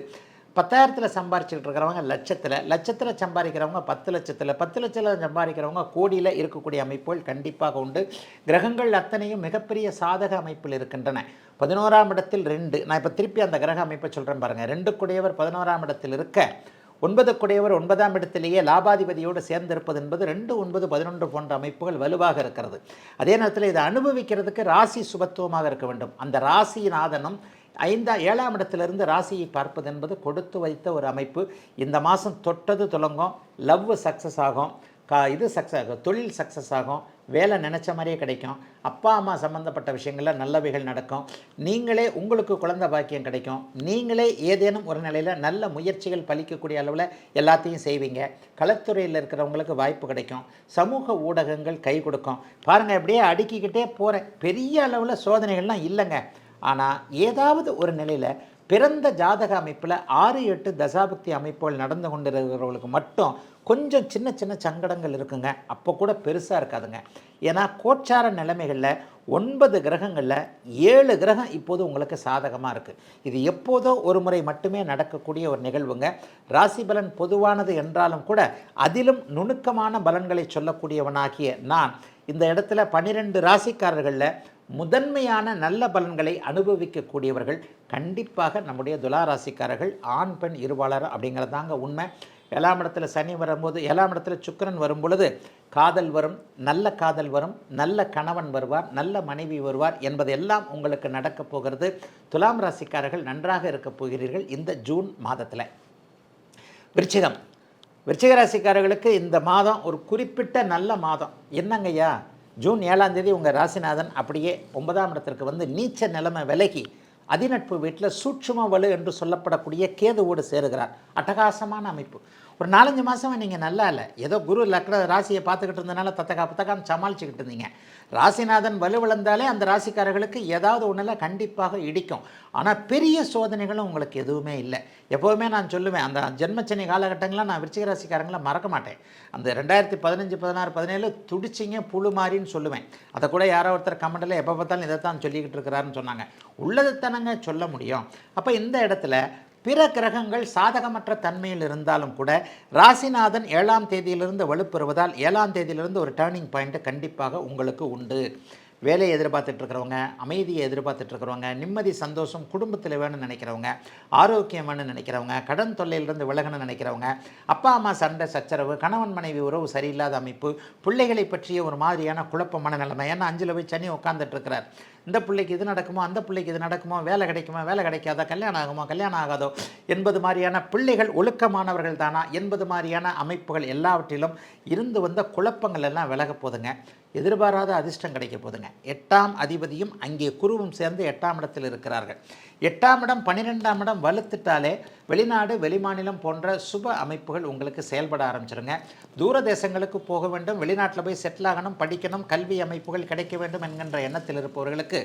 10,000 சம்பாரிச்சுட்டு இருக்கிறவங்க லட்சத்தில் சம்பாதிக்கிறவங்க 10 லட்சத்தில் 10 லட்சத்தில் சம்பாதிக்கிறவங்க கோடியில் இருக்கக்கூடிய அமைப்புகள் கண்டிப்பாக உண்டு. கிரகங்கள் அத்தனையும் மிகப்பெரிய சாதக அமைப்பில் இருக்கின்றன. 11ஆம் இடத்தில் 2, நான் இப்போ திருப்பி அந்த கிரக அமைப்பை சொல்கிறேன் பாருங்கள். 2 குடையவர் 11ஆம் இடத்தில் இருக்க 9 குடையவர் 9ஆம் இடத்திலேயே லாபாதிபதியோடு சேர்ந்திருப்பது என்பது 2, 9, 11 போன்ற அமைப்புகள் வலுவாக இருக்கிறது. அதே நேரத்தில் இதை அனுபவிக்கிறதுக்கு ராசி சுபத்துவமாக இருக்க வேண்டும். அந்த ராசிநாதனும் 7ஆம் இடத்திலிருந்து ராசியை பார்ப்பது என்பது கொடுத்து வைத்த ஒரு அமைப்பு. இந்த மாதம் தொட்டது துலங்கும், லவ் சக்ஸஸ் ஆகும், இது சக்ஸஸ் ஆகும், தொழில் சக்ஸஸ் ஆகும், வேலை நினச்ச மாதிரியே கிடைக்கும், அப்பா அம்மா சம்மந்தப்பட்ட விஷயங்களில் நல்லவைகள் நடக்கும், நீங்களே உங்களுக்கு குழந்தை பாக்கியம் கிடைக்கும், நீங்களே ஏதேனும் ஒரு நிலையில் நல்ல முயற்சிகள் பலிக்கக்கூடிய அளவில் எல்லாத்தையும் செய்வீங்க. கலைத்துறையில் இருக்கிறவங்களுக்கு வாய்ப்பு கிடைக்கும், சமூக ஊடகங்கள் கை கொடுக்கும். பாருங்கள், இப்படியே அடுக்கிக்கிட்டே போகிறேன். பெரிய அளவில் சோதனைகள்லாம் இல்லைங்க. ஆனால் ஏதாவது ஒரு நிலையில் பிறந்த ஜாதக அமைப்பில் 6, 8 தசாபக்தி அமைப்புகள் நடந்து கொண்டிருக்கிறவங்களுக்கு மட்டும் கொஞ்சம் சின்ன சின்ன சங்கடங்கள் இருக்குங்க. அப்போ கூட பெருசாக இருக்காதுங்க. ஏன்னா கோச்சார நிலைமைகளில் 9 கிரகங்களில் 7 கிரகம் இப்போது உங்களுக்கு சாதகமாக இருக்குது. இது எப்போதோ ஒரு முறை மட்டுமே நடக்கக்கூடிய ஒரு நிகழ்வுங்க. ராசி பலன் பொதுவானது என்றாலும் கூட அதிலும் நுணுக்கமான பலன்களை சொல்லக்கூடியவனாகிய நான் இந்த இடத்துல 12 ராசிக்காரர்களில் முதன்மையான நல்ல பலன்களை அனுபவிக்கக்கூடியவர்கள் கண்டிப்பாக நம்முடைய துளாராசிக்காரர்கள், ஆண் பெண் இருபாளர் அப்படிங்கிறதாங்க உண்மை. 7ஆம் இடத்துல சனி வரும்போது, 7ஆம் இடத்துல சுக்கிரன் வரும் பொழுது காதல் வரும், நல்ல காதல் வரும், நல்ல கணவன் வருவார், நல்ல மனைவி வருவார் என்பதெல்லாம் உங்களுக்கு நடக்கப் போகிறது. துலாம் ராசிக்காரர்கள் நன்றாக இருக்கப் போகிறீர்கள் இந்த ஜூன் மாதத்தில். விருச்சிக ராசிக்காரர்களுக்கு இந்த மாதம் ஒரு குறிப்பிட்ட நல்ல மாதம். என்னங்கய்யா, ஜூன் 7ஆம் தேதி உங்கள் ராசிநாதன் அப்படியே 9ஆம் இடத்திற்கு வந்து நீச்ச நிலைமை விலகி அதிநட்பு வீட்டில் சூட்சும வலு என்று சொல்லப்படக்கூடிய கேதுவோடு சேருகிறார். அட்டகாசமான அமைப்பு. ஒரு 4-5 மாதமாக நீங்கள் நல்லா இல்லை, ஏதோ குரு லக்ன ராசியை பார்த்துக்கிட்டு இருந்தனால புத்தகான்னு சமாளிச்சுக்கிட்டு இருந்தீங்க. ராசிநாதன் வலுவிழந்தாலே அந்த ராசிக்காரர்களுக்கு ஏதாவது ஒன்றில் கண்டிப்பாக இடிக்கும். ஆனால் பெரிய சோதனைகளும் உங்களுக்கு எதுவுமே இல்லை. எப்போவுமே நான் சொல்லுவேன், அந்த ஜென்மச்சனி காலகட்டங்கள்லாம் நான் விருச்சிக ராசிக்காரங்களை மறக்க மாட்டேன். அந்த 2015, 16, 17 துடிச்சிங்க புழு மாதிரின்னு சொல்லுவேன். அதை கூட யாரோ ஒருத்தர் கமெண்டில் எப்போ பார்த்தாலும் இதைத்தான் சொல்லிக்கிட்டு இருக்கிறாருன்னு சொன்னாங்க. உள்ளதைத்தானங்க சொல்ல முடியும். அப்போ இந்த இடத்துல பிற கிரகங்கள் சாதகமற்ற தன்மையில் இருந்தாலும் கூட ராசிநாதன் 7ஆம் தேதியிலிருந்து வலுப்பெறுவதால் 7ஆம் தேதியிலிருந்து ஒரு டேர்னிங் பாயிண்ட் கண்டிப்பாக உங்களுக்கு உண்டு. வேலையை எதிர்பார்த்துட்ருக்கிறவங்க, அமைதியை எதிர்பார்த்துட்ருக்கிறவங்க, நிம்மதி சந்தோஷம் குடும்பத்தில் வேணும்னு நினைக்கிறவங்க, ஆரோக்கியம் வேணும்னு நினைக்கிறவங்க, கடன் தொல்லையிலிருந்து விலகணும்னு நினைக்கிறவங்க, அப்பா அம்மா சண்டை சச்சரவு, கணவன் மனைவி உறவு சரியில்லாத அமைப்பு, பிள்ளைகளை பற்றிய ஒரு மாதிரியான குழப்பமான நிலைமை. ஏன்னா 5ல் போய் சனி உட்காந்துட்ருக்கிறார். இந்த பிள்ளைக்கு இது நடக்குமோ, அந்த பிள்ளைக்கு இது நடக்குமோ, வேலை கிடைக்குமோ, வேலை கிடைக்காதா, கல்யாணம் ஆகுமோ, கல்யாணம் ஆகாதோ என்பது மாதிரியான, பிள்ளைகள் ஒழுக்கமானவர்கள் தானா என்பது மாதிரியான அமைப்புகள் எல்லாவற்றிலும் இருந்து வந்த குழப்பங்கள் எல்லாம் விலக போதுங்க. எதிர்பாராத அதிர்ஷ்டம் கிடைக்க போதுங்க. 8ஆம் அதிபதியும் அங்கே குருவும் சேர்ந்து 8ஆம் இடத்தில் இருக்கிறார்கள். 8ஆம் இடம் 12ஆம் இடம் வலுத்துட்டாலே வெளிநாடு வெளிமாநிலம் போன்ற சுப அமைப்புகள் உங்களுக்கு செயல்பட ஆரம்பிச்சிருங்க. தூர தேசங்களுக்கு போக வேண்டும், வெளிநாட்டில் போய் செட்டில் ஆகணும், படிக்கணும், கல்வி அமைப்புகள் கிடைக்க வேண்டும் என்கின்ற எண்ணத்தில் இருப்பவர்களுக்கு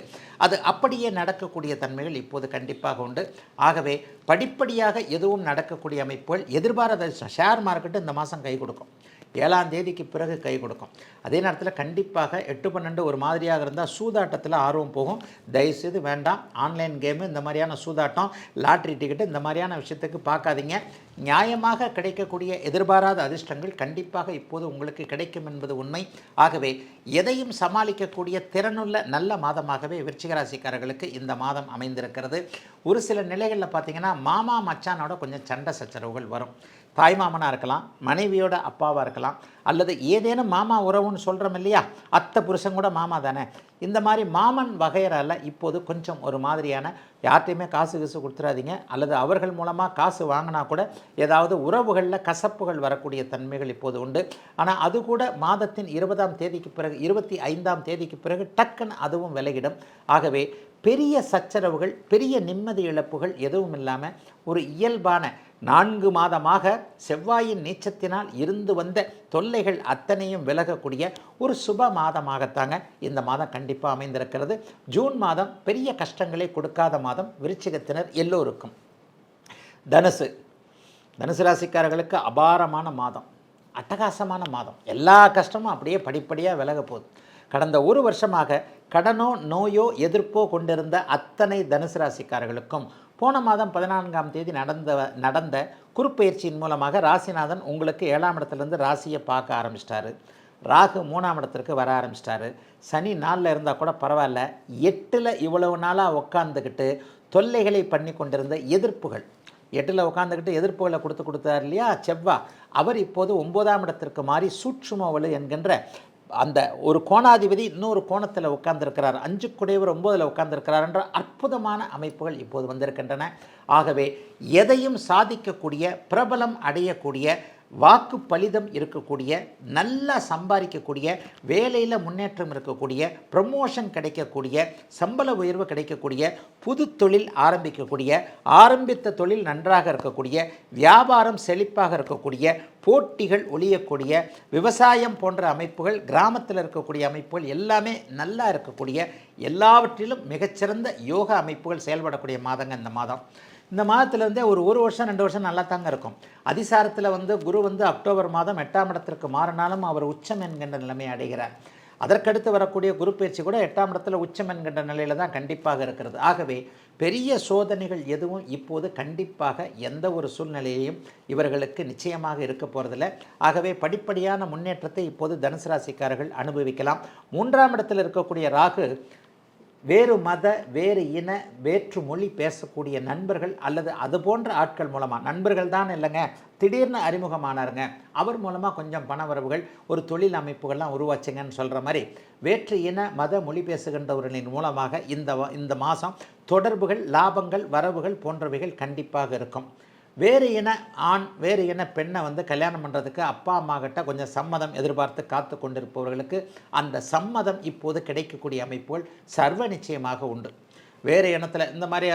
அது அப்படியே நடக்கக்கூடிய தன்மைகள் இப்போது கண்டிப்பாக உண்டு. ஆகவே படிப்படியாக எதுவும் நடக்கக்கூடிய அமைப்புகள், எதிர்பாராத ஷேர் மார்க்கெட்டு இந்த மாதம் கை கொடுக்கும். 7ஆம் தேதிக்கு பிறகு கை கொடுக்கும். அதே நேரத்தில் கண்டிப்பாக 8, 12 ஒரு மாதிரியாக இருந்தால் சூதாட்டத்தில் ஆர்வம் போகும். தயவுசெய்து வேண்டாம். ஆன்லைன் கேமு, இந்த மாதிரியான சூதாட்டம், லாட்ரி டிக்கெட்டு, இந்த மாதிரியான விஷயத்துக்கு பார்க்காதீங்க. நியாயமாக கிடைக்கக்கூடிய எதிர்பாராத அதிர்ஷ்டங்கள் கண்டிப்பாக இப்போது உங்களுக்கு கிடைக்கும் என்பது உண்மை. ஆகவே எதையும் சமாளிக்கக்கூடிய திறனுள்ள நல்ல மாதமாகவே விருச்சிக ராசிக்காரர்களுக்கு இந்த மாதம் அமைந்திருக்கிறது. ஒரு சில நிலைகளில் பார்த்திங்கன்னா மாமா மச்சானோட கொஞ்சம் சண்டை சச்சரவுகள் வரும். தாய்மாமனாக இருக்கலாம், மனைவியோட அப்பாவாக இருக்கலாம், அல்லது ஏதேனும் மாமா உறவுன்னு சொல்கிறோம் இல்லையா, அத்தை புருஷன் கூட மாமா தானே. இந்த மாதிரி மாமன் வகையறால் இப்போது கொஞ்சம் ஒரு மாதிரியான, யார்கிட்டையுமே காசு கொடுத்துடாதீங்க, அல்லது அவர்கள் மூலமாக காசு வாங்கினா கூட ஏதாவது உறவுகளில் கசப்புகள் வரக்கூடிய தன்மைகள் இப்போது உண்டு. ஆனால் அது கூட மாதத்தின் 20ஆம் தேதிக்கு பிறகு 25ஆம் தேதிக்கு பிறகு டக்குன்னு அதுவும் விலகிடும். ஆகவே பெரிய சச்சரவுகள், பெரிய நிம்மதி இழப்புகள் எதுவும் இல்லாமல் ஒரு இயல்பான 4 மாதமாக செவ்வாயின் நீச்சத்தினால் இருந்து வந்த தொல்லைகள் அத்தனையும் விலகக்கூடிய ஒரு சுப மாதமாகத்தாங்க இந்த மாதம் கண்டிப்பாக அமைந்திருக்கிறது. ஜூன் மாதம் பெரிய கஷ்டங்களை கொடுக்காத மாதம் விருச்சிகத்தினர் எல்லோருக்கும். தனுசு ராசிக்காரர்களுக்கு அபாரமான மாதம், அட்டகாசமான மாதம். எல்லா கஷ்டமும் அப்படியே படிப்படியாக விலக போகுது. கடந்த ஒரு வருஷமாக கடனோ நோயோ எதிர்ப்போ கொண்டிருந்த அத்தனை தனுசு ராசிக்காரர்களுக்கும் போன மாதம் 14ஆம் தேதி நடந்த குருப்பெயர்ச்சியின் மூலமாக ராசிநாதன் உங்களுக்கு 7ஆம் இடத்துலேருந்து ராசியை பார்க்க ஆரம்பிச்சிட்டாரு. ராகு 3ஆம் இடத்திற்கு வர ஆரம்பிச்சிட்டாரு. சனி 4ல் இருந்தால் கூட பரவாயில்ல, 8ல் இவ்வளவு நாளாக உட்காந்துக்கிட்டு தொல்லைகளை பண்ணி கொண்டிருந்த எதிர்ப்புகள், 8ல் உட்காந்துக்கிட்டு எதிர்ப்புகளை கொடுத்தார் இல்லையா செவ்வாய், அவர் இப்போது 9ஆம் இடத்திற்கு மாறி சூட்சுமவலு என்கின்ற அந்த ஒரு கோணாதிபதி இன்னொரு கோணத்தில் உட்கார்ந்திருக்கிறார், 5 குடையவர் 9ல் உட்கார்ந்திருக்கிறார் என்ற அற்புதமான அமைப்புகள் இப்போது வந்திருக்கின்றன. ஆகவே எதையும் சாதிக்கக்கூடிய, பிரபலம் அடையக்கூடிய, வாக்கு பலிதம் இருக்கக்கூடிய, நல்லா சம்பாதிக்கக்கூடிய, வேலையில் முன்னேற்றம் இருக்கக்கூடிய, ப்ரமோஷன் கிடைக்கக்கூடிய, சம்பள உயர்வு கிடைக்கக்கூடிய, புது தொழில் ஆரம்பிக்கக்கூடிய, ஆரம்பித்த தொழில் நன்றாக இருக்கக்கூடிய, வியாபாரம் செழிப்பாக இருக்கக்கூடிய, போட்டிகள் ஒழியக்கூடிய, விவசாயம் போன்ற அமைப்புகள், கிராமத்தில் இருக்கக்கூடிய அமைப்புகள் எல்லாமே நல்லா இருக்கக்கூடிய, எல்லாவற்றிலும் மிகச்சிறந்த யோகா அமைப்புகள் செயல்படக்கூடிய மாதங்க இந்த மாதம். இந்த மாதத்துலேருந்தே ஒரு வருஷம் 2 வருஷம் நல்லா தாங்க இருக்கும். அதிசாரத்தில் குரு அக்டோபர் மாதம் 8ஆம் இடத்திற்கு மாறினாலும் அவர் உச்சம் என்கின்ற நிலைமை அடைகிறார். அதற்கடுத்து வரக்கூடிய குரு பயிற்சி கூட 8ஆம் இடத்துல உச்சம் என்கின்ற நிலையில் தான் கண்டிப்பாக இருக்கிறது. ஆகவே பெரிய சோதனைகள் எதுவும் இப்போது கண்டிப்பாக எந்த ஒரு சூழ்நிலையையும் இவர்களுக்கு நிச்சயமாக இருக்க போகிறதில்ல. ஆகவே படிப்படியான முன்னேற்றத்தை இப்போது தனுசு ராசிக்காரர்கள் அனுபவிக்கலாம். 3ஆம் இடத்தில் இருக்கக்கூடிய ராகு வேறு மத, வேறு இன, வேற்று மொழி பேசக்கூடிய நண்பர்கள் அல்லது அது போன்ற ஆட்கள் மூலமாக, நண்பர்கள் தான் இல்லைங்க, திடீர்னு அறிமுகமானாருங்க, அவர் மூலமாக கொஞ்சம் பண வரவுகள், ஒரு தொழில் அமைப்புகள்லாம் உருவாச்சுங்கன்னு சொல்கிற மாதிரி வேற்று இன, மத, மொழி பேசுகின்றவர்களின் மூலமாக இந்த மாதம் தொடர்புகள், லாபங்கள், வரவுகள் போன்றவைகள் கண்டிப்பாக இருக்கும். வேறு இன ஆண், வேறு இன பெண்ணை கல்யாணம் பண்ணுறதுக்கு அப்பா அம்மா கிட்ட கொஞ்சம் சம்மதம் எதிர்பார்த்து காத்து கொண்டிருப்பவர்களுக்கு அந்த சம்மதம் இப்போது கிடைக்கக்கூடிய அமைப்புகள் சர்வ நிச்சயமாக உண்டு. வேறு இனத்தில் இந்த மாதிரி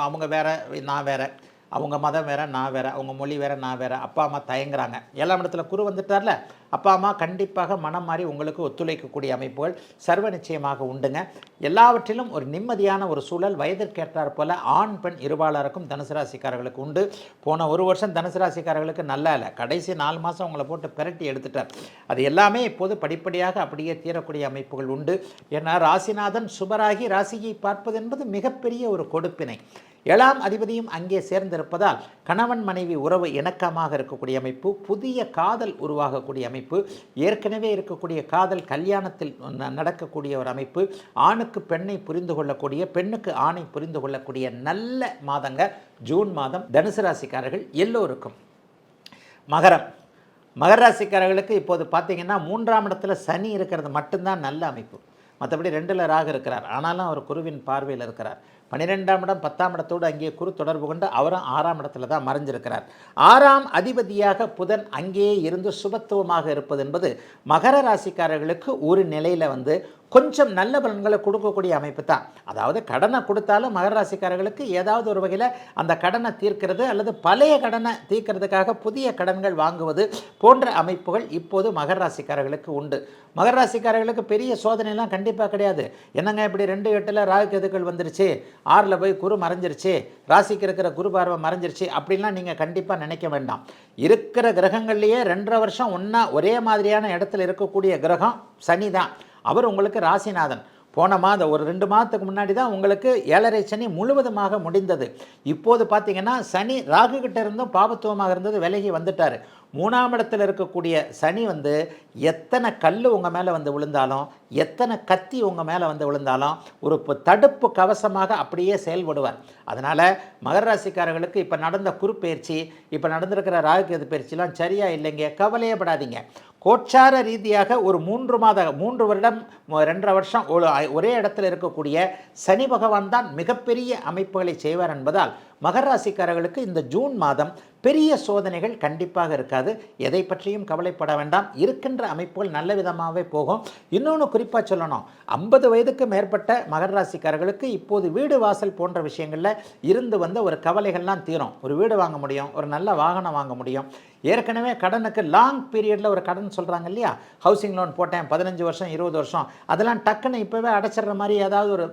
அவங்க வேறு, நான் வேறு, அவங்க மதம் வேறு, நான் வேறு, அவங்க மொழி வேறு, நான் வேறு, அப்பா அம்மா தயங்குறாங்க. 7ஆம் இடத்துல குரு வந்துட்டார்ல, அப்பா அம்மா கண்டிப்பாக மனம் மாறி உங்களுக்கு ஒத்துழைக்கக்கூடிய அமைப்புகள் சர்வ நிச்சயமாக உண்டுங்க. எல்லாவற்றிலும் ஒரு நிம்மதியான ஒரு சூழல் வயதிற்கேற்றார் போல் ஆண் பெண் இருபாலருக்கும் தனுசு ராசிக்காரர்களுக்கு உண்டு. போன ஒரு வருஷம் தனுசு ராசிக்காரர்களுக்கு நல்லா இல்லை, கடைசி 4 மாதம் உங்களை போட்டு பிரட்டி எடுத்துட்டார். அது எல்லாமே இப்போது படிப்படியாக அப்படியே தீரக்கூடிய அமைப்புகள் உண்டு. ஏன்னா ராசிநாதன் சுபராகி ராசியை பார்ப்பது என்பது மிகப்பெரிய ஒரு கொடுப்பினை. 7ஆம் அதிபதியும் அங்கே சேர்ந்திருப்பதால் கணவன் மனைவி உறவு இணக்கமாக இருக்கக்கூடிய அமைப்பு, புதிய காதல் உருவாகக்கூடிய அமைப்பு, ஏற்கனவே இருக்கக்கூடிய காதல் கல்யாணத்தில் நடக்கக்கூடிய ஒரு அமைப்பு, ஆணுக்கு பெண்ணை புரிந்து கொள்ளக்கூடிய, பெண்ணுக்கு ஆணை புரிந்து கொள்ளக்கூடிய நல்ல மாதங்க ஜூன் மாதம் தனுசு ராசிக்காரர்கள் எல்லோருக்கும். மகர ராசிக்காரர்களுக்கு இப்போது பார்த்தீங்கன்னா 3ஆம் இடத்துல சனி இருக்கிறது மட்டும்தான் நல்ல அமைப்பு. மற்றபடி 2ல் ராகு இருக்கிறார், ஆனாலும் அவர் குருவின் பார்வையில் இருக்கிறார். 12ஆம் இடம் 10ஆம் இடத்தோடு அங்கே குரு தொடர்பு கொண்டு அவரும் 6ஆம் இடத்துல தான் மறைஞ்சிருக்கிறார். 6ஆம் அதிபதியாக புதன் அங்கேயே இருந்து சுபத்துவமாக இருப்பது என்பது மகர ராசிக்காரர்களுக்கு ஒரு நிலையில் கொஞ்சம் நல்ல பலன்களை கொடுக்கக்கூடிய அமைப்பு தான். அதாவது கடனை கொடுத்தாலும் மகர ராசிக்காரர்களுக்கு ஏதாவது ஒரு வகையில் அந்த கடனை தீர்க்கிறது அல்லது பழைய கடனை தீர்க்கிறதுக்காக புதிய கடன்கள் வாங்குவது போன்ற அமைப்புகள் இப்போது மகர ராசிக்காரர்களுக்கு உண்டு. மகர ராசிக்காரர்களுக்கு பெரிய சோதனைலாம் கண்டிப்பாக கிடையாது. என்னங்க இப்படி 2-8ல் ராகு கேதுக்கள் வந்துருச்சு, 6ல் போய் குரு மறைஞ்சிருச்சு, ராசிக்கு இருக்கிற குரு பார்வை மறைஞ்சிருச்சு அப்படின்லாம் நீங்கள் கண்டிப்பாக நினைக்க வேண்டாம். இருக்கிற கிரகங்கள்லேயே 2.5 வருஷம் ஒரே மாதிரியான இடத்துல இருக்கக்கூடிய கிரகம் சனி தான். அவர் உங்களுக்கு ராசிநாதன். போன மாதம் ஒரு 2 மாதத்துக்கு முன்னாடி தான் உங்களுக்கு 7.5 சனி முழுவதுமாக முடிந்தது. இப்போது பார்த்தீங்கன்னா சனி ராகு கிட்ட இருந்தும் பாபத்துவமாக இருந்தது, விலகி வந்துட்டார். 3ஆம் இடத்தில் இருக்கக்கூடிய சனி எத்தனை கல் உங்கள் மேலே விழுந்தாலும், எத்தனை கத்தி உங்கள் மேலே விழுந்தாலும் ஒரு தடுப்பு கவசமாக அப்படியே செயல்படுவார். அதனால் மகர ராசிக்காரர்களுக்கு இப்போ நடந்த குருப்பெயர்ச்சி, இப்போ நடந்திருக்கிற ராகு கேது பயிற்சிலாம் சரியா இல்லைங்க, கவலையே படாதீங்க. கோச்சார ரீதியாக ஒரு 3 வருடம் 2.5 வருஷம் ஒரே இடத்துல இருக்கக்கூடிய சனி பகவான் தான் மிகப்பெரிய அமைப்புகளை செய்வார் என்பதால் மகர ராசிக்காரர்களுக்கு இந்த ஜூன் மாதம் பெரிய சோதனைகள் கண்டிப்பாக இருக்காது. எதை பற்றியும் கவலைப்பட வேண்டாம். இருக்கின்ற அமைப்புகள் நல்ல விதமாகவே போகும். இன்னொன்று குறிப்பாக சொல்லணும், 50 வயதுக்கு மேற்பட்ட மகர ராசிக்காரர்களுக்கு இப்போது வீடு வாசல் போன்ற விஷயங்களில் இருந்து வந்த ஒரு கவலைகள்லாம் தீரும். ஒரு வீடு வாங்க முடியும், ஒரு நல்ல வாகனம் வாங்க முடியும். ஏற்கனவே கடனுக்கு லாங் பீரியடில் ஒரு கடன் சொல்கிறாங்க இல்லையா, ஹவுசிங் லோன் போட்டேன் 15 வருஷம் 20 வருஷம், அதெல்லாம் டக்குன்னு இப்போவே அடைச்சிடுற மாதிரி ஏதாவது ஒரு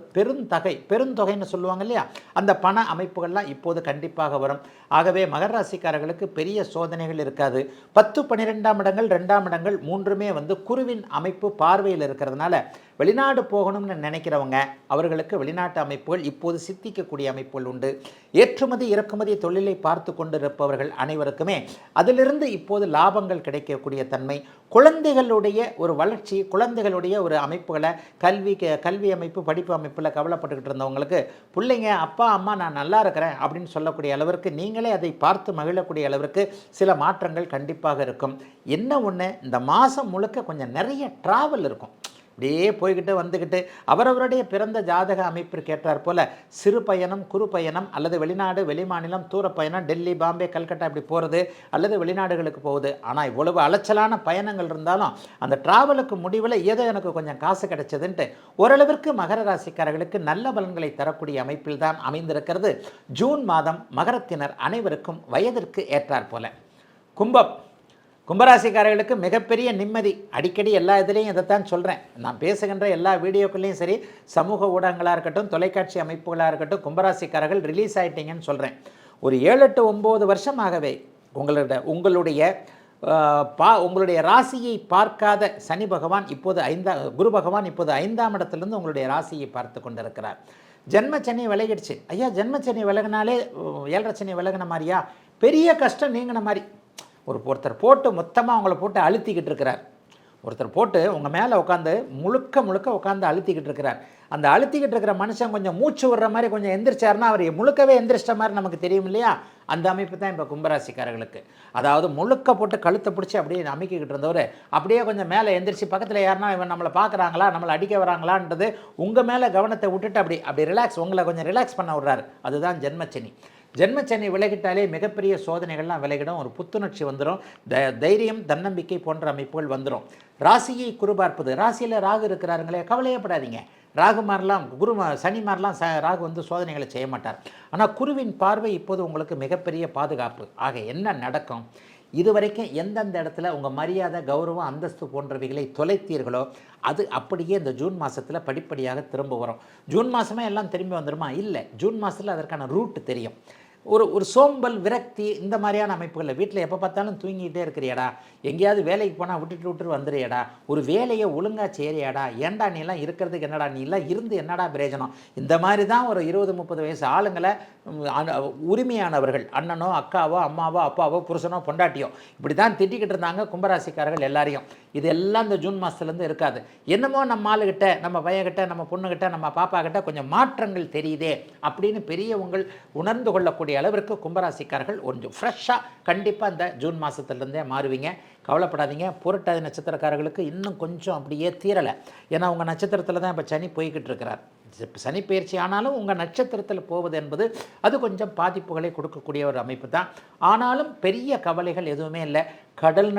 பெருந்தொகைன்னு சொல்லுவாங்க இல்லையா, அந்த பண அமைப்புகள்லாம் இப்போது கண்டிப்பாக வரும். ஆகவே மகர ராசிக்காரர்களுக்கு பெரிய சோதனைகள் இருக்காது. 10, 12ஆம் இடங்கள் 2ஆம் இடங்கள் மூன்றுமே குருவின் அமைப்பு பார்வையில் இருக்கிறதுனால வெளிநாடு போகணும்னு நினைக்கிறவங்க அவர்களுக்கு வெளிநாட்டு அமைப்புகள் இப்போது சித்திக்கக்கூடிய அமைப்புகள் உண்டு. ஏற்றுமதி இறக்குமதி தொழிலை பார்த்து கொண்டிருப்பவர்கள் அனைவருக்குமே அதிலிருந்து இப்போது லாபங்கள் கிடைக்கக்கூடிய தன்மை, குழந்தைகளுடைய ஒரு வளர்ச்சி, குழந்தைகளுடைய ஒரு அமைப்புகளை கல்வி அமைப்பு படிப்பு அமைப்பில் கவலைப்பட்டுக்கிட்டு இருந்தவங்களுக்கு பிள்ளைங்க அப்பா அம்மா நான் நல்லா இருக்கிறேன் அப்படின்னு சொல்லக்கூடிய அளவிற்கு நீங்களே அதை பார்த்து மகிழக்கூடிய அளவிற்கு சில மாற்றங்கள் கண்டிப்பாக இருக்கும். என்ன ஒன்று, இந்த மாதம் முழுக்க கொஞ்சம் நிறைய டிராவல் இருக்கும். அப்படியே போய்கிட்டு வந்துக்கிட்டு அவரவருடைய பிறந்த ஜாதக அமைப்பிற்கு ஏற்றார் போல் சிறு பயணம் குறு பயணம் அல்லது வெளிநாடு வெளிமாநிலம் தூர பயணம், டெல்லி பாம்பே கல்கட்டா இப்படி போகிறது அல்லது வெளிநாடுகளுக்கு போகுது. ஆனால் இவ்வளவு அலைச்சலான பயணங்கள் இருந்தாலும் அந்த டிராவலுக்கு முடிவில் ஏதோ எனக்கு கொஞ்சம் காசு கிடைச்சதுன்ட்டு ஓரளவிற்கு மகர ராசிக்காரர்களுக்கு நல்ல பலன்களை தரக்கூடிய அமைப்பில் தான் அமைந்திருக்கிறது ஜூன் மாதம் மகரத்தினர் அனைவருக்கும் வயதிற்கு ஏற்றார் போல. கும்பராசிக்காரர்களுக்கு மிகப்பெரிய நிம்மதி. அடிக்கடி எல்லா இதுலேயும் இதைத்தான் சொல்கிறேன். நான் பேசுகின்ற எல்லா வீடியோக்கள்லையும் சரி, சமூக ஊடகங்களாக இருக்கட்டும், தொலைக்காட்சி அமைப்புகளாக இருக்கட்டும், கும்பராசிக்காரர்கள் ரிலீஸ் ஆகிட்டீங்கன்னு சொல்கிறேன். ஒரு 7, 8, 9 வருஷமாகவே உங்களுடைய ராசியை பார்க்காத சனி பகவான் இப்போது குரு பகவான் இப்போது 5ஆம் இடத்துலேருந்து உங்களுடைய ராசியை பார்த்து கொண்டிருக்கிறார். ஜென்மச்சனி விலகிடுச்சு. ஐயா, ஜென்மச்சனி விலகினாலே 7.5 சனி விலகின மாதிரியா? பெரிய கஷ்டம் நீங்கின மாதிரி. ஒருத்தர் போட்டு மொத்தமாக அவங்கள போட்டு அழுத்திக்கிட்டு இருக்கிறார். ஒருத்தர் போட்டு உங்கள் மேலே உட்காந்து முழுக்க உட்காந்து அழுத்திக்கிட்டு இருக்கிறார். அந்த அழுத்திக்கிட்டு இருக்கிற மனுஷன் கொஞ்சம் மூச்சு விடுற மாதிரி கொஞ்சம் எந்திரிச்சாருன்னா அவர் முழுக்கவே எந்திரிச்சிட்ட மாதிரி நமக்கு தெரியும் இல்லையா? அந்த அமைப்பு தான் இப்போ கும்பராசிக்காரர்களுக்கு. அதாவது முழுக்க போட்டு கழுத்தை பிடிச்சி அப்படியே அமைக்கிக்கிட்டு இருந்தவர் அப்படியே கொஞ்சம் மேலே எந்திரிச்சு பக்கத்தில் யாருன்னா இவன் நம்மளை பார்க்குறாங்களா, நம்மளை அடிக்க வராங்களான்றது உங்கள் மேலே கவனத்தை விட்டுட்டு அப்படி ரிலாக்ஸ், உங்களை கொஞ்சம் ரிலாக்ஸ் பண்ண விடுறாரு. அதுதான் ஜென்மச்சனி. ஜென்மச்சனி விலகிட்டாலே மிகப்பெரிய சோதனைகள்லாம் விலகிடும். ஒரு புத்துணர்ச்சி வந்துடும். தைரியம் தன்னம்பிக்கை போன்ற அமைப்புகள் வந்துடும். ராசியை குறுபார்ப்பது, ராசியில் ராகு இருக்கிறாருங்களே, கவலையப்படாதீங்க. ராகு மாதிரிலாம் சனி மாதிரிலாம் ராகு சோதனைகளை செய்ய மாட்டார். ஆனால் குருவின் பார்வை இப்போது உங்களுக்கு மிகப்பெரிய பாதுகாப்பு. ஆக என்ன நடக்கும், இதுவரைக்கும் எந்தெந்த இடத்துல உங்கள் மரியாதை கௌரவம் அந்தஸ்து போன்றவைகளை தொலைத்தீர்களோ அது அப்படியே இந்த ஜூன் மாதத்தில் படிப்படியாக திரும்ப வரும். ஜூன் மாதமே எல்லாம் திரும்பி வந்துடுமா? இல்லை, ஜூன் மாதத்தில் அதற்கான ரூட் தெரியும். ஒரு சோம்பல் விரக்தி இந்த மாதிரியான அமைப்புகளில் வீட்டில் எப்போ பார்த்தாலும் தூங்கிக்கிட்டே இருக்கிறியடா, எங்கேயாவது வேலைக்கு போனால் விட்டுட்டு வந்துடுறியடா, ஒரு வேலையை ஒழுங்காக செய்கிறியாடா, ஏன்டா நீ எல்லாம் இருக்கிறதுக்கு என்னடா, நீ எல்லாம் இருந்து என்னடா பிரயோஜனம், இந்த மாதிரி தான் ஒரு 20-30 வயசு ஆளுங்களை உரிமையானவர்கள் அண்ணனோ அக்காவோ அம்மாவோ அப்பாவோ புருஷனோ பொண்டாட்டியோ இப்படி தான் திட்டிக்கிட்டு இருந்தாங்க கும்பராசிக்காரர்கள் எல்லாரையும். இது எல்லாம் இந்த ஜூன் மாதத்துலேருந்து இருக்காது. என்னமோ நம்ம ஆளுகிட்ட, நம்ம பையன்கிட்ட, நம்ம பொண்ணுகிட்ட, நம்ம பாப்பா கிட்ட கொஞ்சம் மாற்றங்கள் தெரியுதே அப்படின்னு பெரியவங்கள் உணர்ந்து கொள்ளக்கூடிய அளவிற்கு கும்பராசிக்காரர்கள் கொஞ்சம் ஃப்ரெஷ்ஷாக கண்டிப்பாக இந்த ஜூன் மாதத்துலேருந்தே மாறுவீங்க. கவலைப்படாதீங்க. புரட்டாதி நட்சத்திரக்காரர்களுக்கு இன்னும் கொஞ்சம் அப்படியே தீரலை. ஏன்னா உங்கள் நட்சத்திரத்தில் தான் இப்போ சனி போய்கிட்டு இருக்கிறார். சனி பயிற்சி ஆனாலும் உங்கள் நட்சத்திரத்தில் போவது என்பது அது கொஞ்சம் பாதிப்புகளை கொடுக்கக்கூடிய ஒரு அமைப்பு தான். ஆனாலும் பெரிய கவலைகள் எதுவுமே இல்லை. கடல்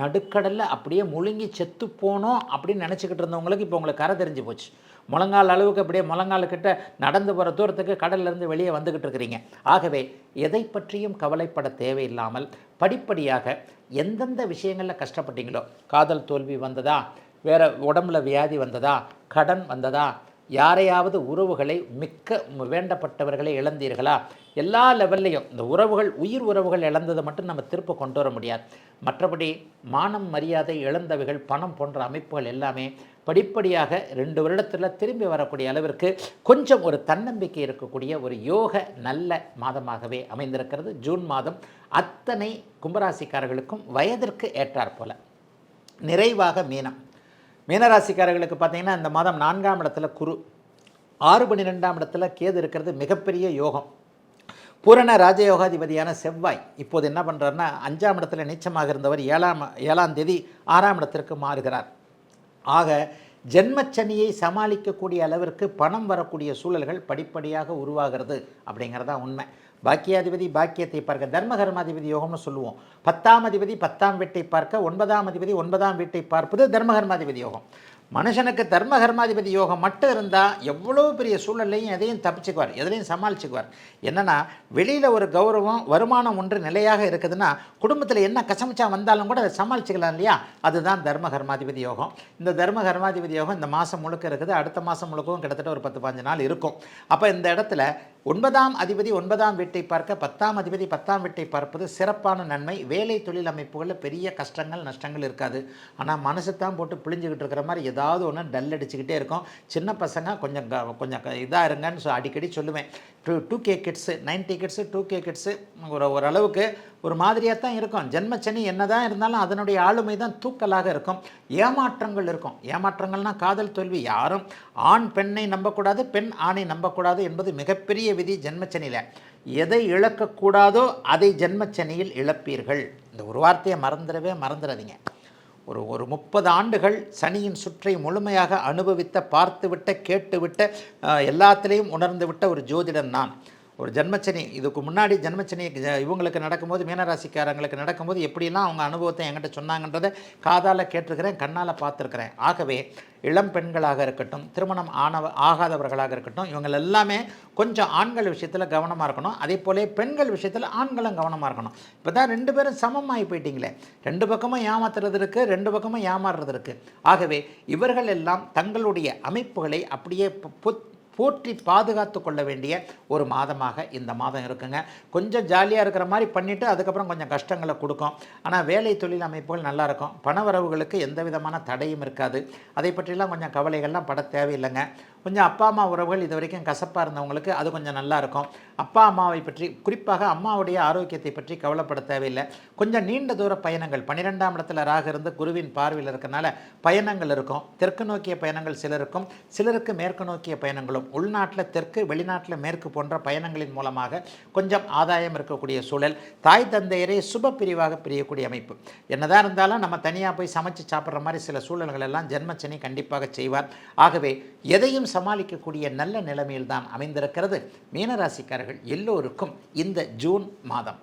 நடுக்கடலில் அப்படியே முழுங்கி செத்து போனோம் அப்படின்னு நினச்சிக்கிட்டு இருந்தவங்களுக்கு இப்போ உங்களுக்கு கரை தெரிஞ்சு போச்சு. முழங்கால் அளவுக்கு அப்படியே முழங்காலுக்கிட்ட நடந்து போகிற தூரத்துக்கு கடல்லேருந்து வெளியே வந்துக்கிட்டு இருக்கிறீங்க. ஆகவே எதை பற்றியும் கவலைப்பட தேவையில்லாமல் படிப்படியாக எந்தெந்த விஷயங்களில் கஷ்டப்பட்டீங்களோ, காதல் தோல்வி வந்ததா, வேறு உடம்புல வியாதி வந்ததா, கடன் வந்ததா, யாரையாவது உறவுகளை வேண்டப்பட்டவர்களை இழந்தீர்களா, எல்லா லெவல்லையும் இந்த உயிர் உறவுகள் இழந்ததை மட்டும் நம்ம திரும்ப கொண்டு வர முடியாது. மற்றபடி மானம் மரியாதை இழந்தவைகள் பணம் போன்ற அமைப்புகள் எல்லாமே படிப்படியாக 2 வருடத்தில் திரும்பி வரக்கூடிய அளவிற்கு கொஞ்சம் ஒரு தன்னம்பிக்கை இருக்கக்கூடிய ஒரு யோக நல்ல மாதமாகவே அமைந்திருக்கிறது ஜூன் மாதம். அத்தனை கும்பராசிக்காரர்களுக்கும் வயதிற்கு ஏற்றார் போல. நிறைவாக மீனராசிக்காரர்களுக்கு பார்த்தீங்கன்னா இந்த மாதம் 4ஆம் இடத்துல குரு, 6, 12ஆம் இடத்துல கேது இருக்கிறது மிகப்பெரிய யோகம். பூரண ராஜயோகாதிபதியான செவ்வாய் இப்போது என்ன பண்ணுறாருன்னா 5ஆம் இடத்துல நீச்சமாக இருந்தவர் 7ஆம் தேதி 6ஆம் இடத்திற்கு மாறுகிறார். ஆக ஜென்மச்சனியை சமாளிக்கக்கூடிய அளவிற்கு பணம் வரக்கூடிய சூழல்கள் படிப்படியாக உருவாகிறது அப்படிங்கிறதா உண்மை. பாக்கியாதிபதி பாக்கியத்தை பார்க்க தர்மகர்மாதிபதி யோகம்னு சொல்லுவோம். 10ஆம் அதிபதி 10ஆம் வீட்டை பார்க்க, 9ஆம் அதிபதி 9ஆம் வீட்டை பார்ப்பது தர்மகர்மாதிபதி யோகம். மனுஷனுக்கு தர்மகர்மாதிபதி யோகம் மட்டும் இருந்தால் எவ்வளோ பெரிய சூழலையும் எதையும் தப்பிச்சுக்குவார், எதுலையும் சமாளிச்சுக்குவார். என்னென்னா வெளியில் ஒரு கௌரவம் வருமானம் ஒன்று நிலையாக இருக்குதுன்னா குடும்பத்தில் என்ன கசமிச்சா வந்தாலும் கூட அதை சமாளிச்சுக்கலாம் இல்லையா? அதுதான் தர்மகர்மாதிபதி யோகம். இந்த தர்மகர்மாதிபதி யோகம் இந்த மாதம் முழுக்க இருக்குது. அடுத்த மாதம் முழுக்கவும் கிட்டத்தட்ட ஒரு 10-15 நாள் இருக்கும். அப்போ இந்த இடத்துல 9ஆம் அதிபதி 9ஆம் வீட்டை பார்க்க, 10ஆம் அதிபதி 10ஆம் வீட்டை பார்ப்பது சிறப்பான நன்மை. வேலை தொழில் அமைப்புகளில் பெரிய கஷ்டங்கள் நஷ்டங்கள் இருக்காது. ஆனால் மனசு தான் போட்டு பிழிஞ்சுக்கிட்டு இருக்கிற மாதிரி ஏதாவது ஒன்று டல் அடிச்சுக்கிட்டே இருக்கும். சின்ன பசங்க கொஞ்சம் இதாக இருங்கன்னு அடிக்கடி சொல்லுவேன். 2K kids 90 kids 2K kids ஓரளவுக்கு ஒரு மாதிரியாக தான் இருக்கும். ஜென்மச்சனி என்ன தான் இருந்தாலும் அதனுடைய ஆளுமை தான் தூக்கலாக இருக்கும். ஏமாற்றங்கள் இருக்கும். ஏமாற்றங்கள்னால் காதல் தோல்வி. யாரும் ஆண் பெண்ணை நம்பக்கூடாது, பெண் ஆணை நம்பக்கூடாது என்பது மிகப்பெரிய விதி ஜென்மச்சனியில். எதை இழக்கக்கூடாதோ அதை ஜென்மச்சனியில் இழப்பீர்கள். இந்த ஒரு வார்த்தையை மறந்துடாதீங்க. ஒரு 30 ஆண்டுகள் சனியின் சுற்றை முழுமையாக அனுபவித்த, பார்த்துவிட்ட, கேட்டுவிட்ட, எல்லாத்திலையும் உணர்ந்து விட்ட ஒரு ஜோதிடன் நான். ஒரு ஜென்மச்சனி இதுக்கு முன்னாடி ஜென்மச்சனி இவங்களுக்கு நடக்கும்போது, மீனராசிக்காரங்களுக்கு நடக்கும்போது எப்படிலாம் அவங்க அனுபவத்தை என்கிட்ட சொன்னாங்கன்றதை காதால் கேட்டிருக்கிறேன், கண்ணால் பார்த்துருக்கிறேன். ஆகவே இளம் பெண்களாக இருக்கட்டும், திருமணம் ஆகாதவர்களாக இருக்கட்டும், இவங்க எல்லாமே கொஞ்சம் ஆண்கள் விஷயத்தில் கவனமாக இருக்கணும். அதே போல பெண்கள் விஷயத்தில் ஆண்களும் கவனமாக இருக்கணும். இப்போ தான் 2 பேரும் சமமாகி போயிட்டீங்களே. 2 பக்கமும் ஏமாத்துறது இருக்குது, 2 பக்கமும் ஏமாறுறது இருக்குது. ஆகவே இவர்கள் எல்லாம் தங்களுடைய அமைப்புகளை அப்படியே போற்றி பாதுகாத்து கொள்ள வேண்டிய ஒரு மாதமாக இந்த மாதம் இருக்குங்க. கொஞ்சம் ஜாலியாக இருக்கிற மாதிரி பண்ணிவிட்டு அதுக்கப்புறம் கொஞ்சம் கஷ்டங்களை கொடுக்கும். ஆனால் வேலை தொழில் அமைப்புகள் நல்லாயிருக்கும். பணவரவுகளுக்கு எந்த விதமான தடையும் இருக்காது. அதை பற்றிலாம் கொஞ்சம் கவலைகள்லாம் பட தேவையில்லைங்க. கொஞ்சம் அப்பா அம்மா உறவுகள் இது வரைக்கும் கசப்பாக இருந்தவங்களுக்கு அது கொஞ்சம் நல்லாயிருக்கும். அப்பா அம்மாவை பற்றி, குறிப்பாக அம்மாவுடைய ஆரோக்கியத்தை பற்றி கவலைப்பட தேவையில்லை. கொஞ்சம் நீண்ட தூர பயணங்கள், 12ஆம் இடத்துல ராகு இருந்து குருவின் பார்வையில் இருக்கனால பயணங்கள் இருக்கும். தெற்கு நோக்கிய பயணங்கள் சிலருக்கும், சிலருக்கு மேற்கு நோக்கிய பயணங்களும், உள்நாட்டில் தெற்கு வெளிநாட்டில் மேற்கு போன்ற பயணங்களின் மூலமாக கொஞ்சம் ஆதாயம் இருக்கக்கூடிய சூழல். தாய் தந்தையரை சுப பிரிவாக பிரியக்கூடிய அமைப்பு. என்னதான் இருந்தாலும் நம்ம தனியாக போய் சமைச்சு சாப்பிட்ற மாதிரி சில சூழல்கள் எல்லாம் ஜென்மச்சனி கண்டிப்பாக செய்வார். ஆகவே எதையும் சமாளிக்கக்கூடிய நல்ல நிலைமையில் தான் அமைந்திருக்கிறது மீனராசிக்காரர்கள் எல்லோருக்கும் இந்த ஜூன் மாதம்.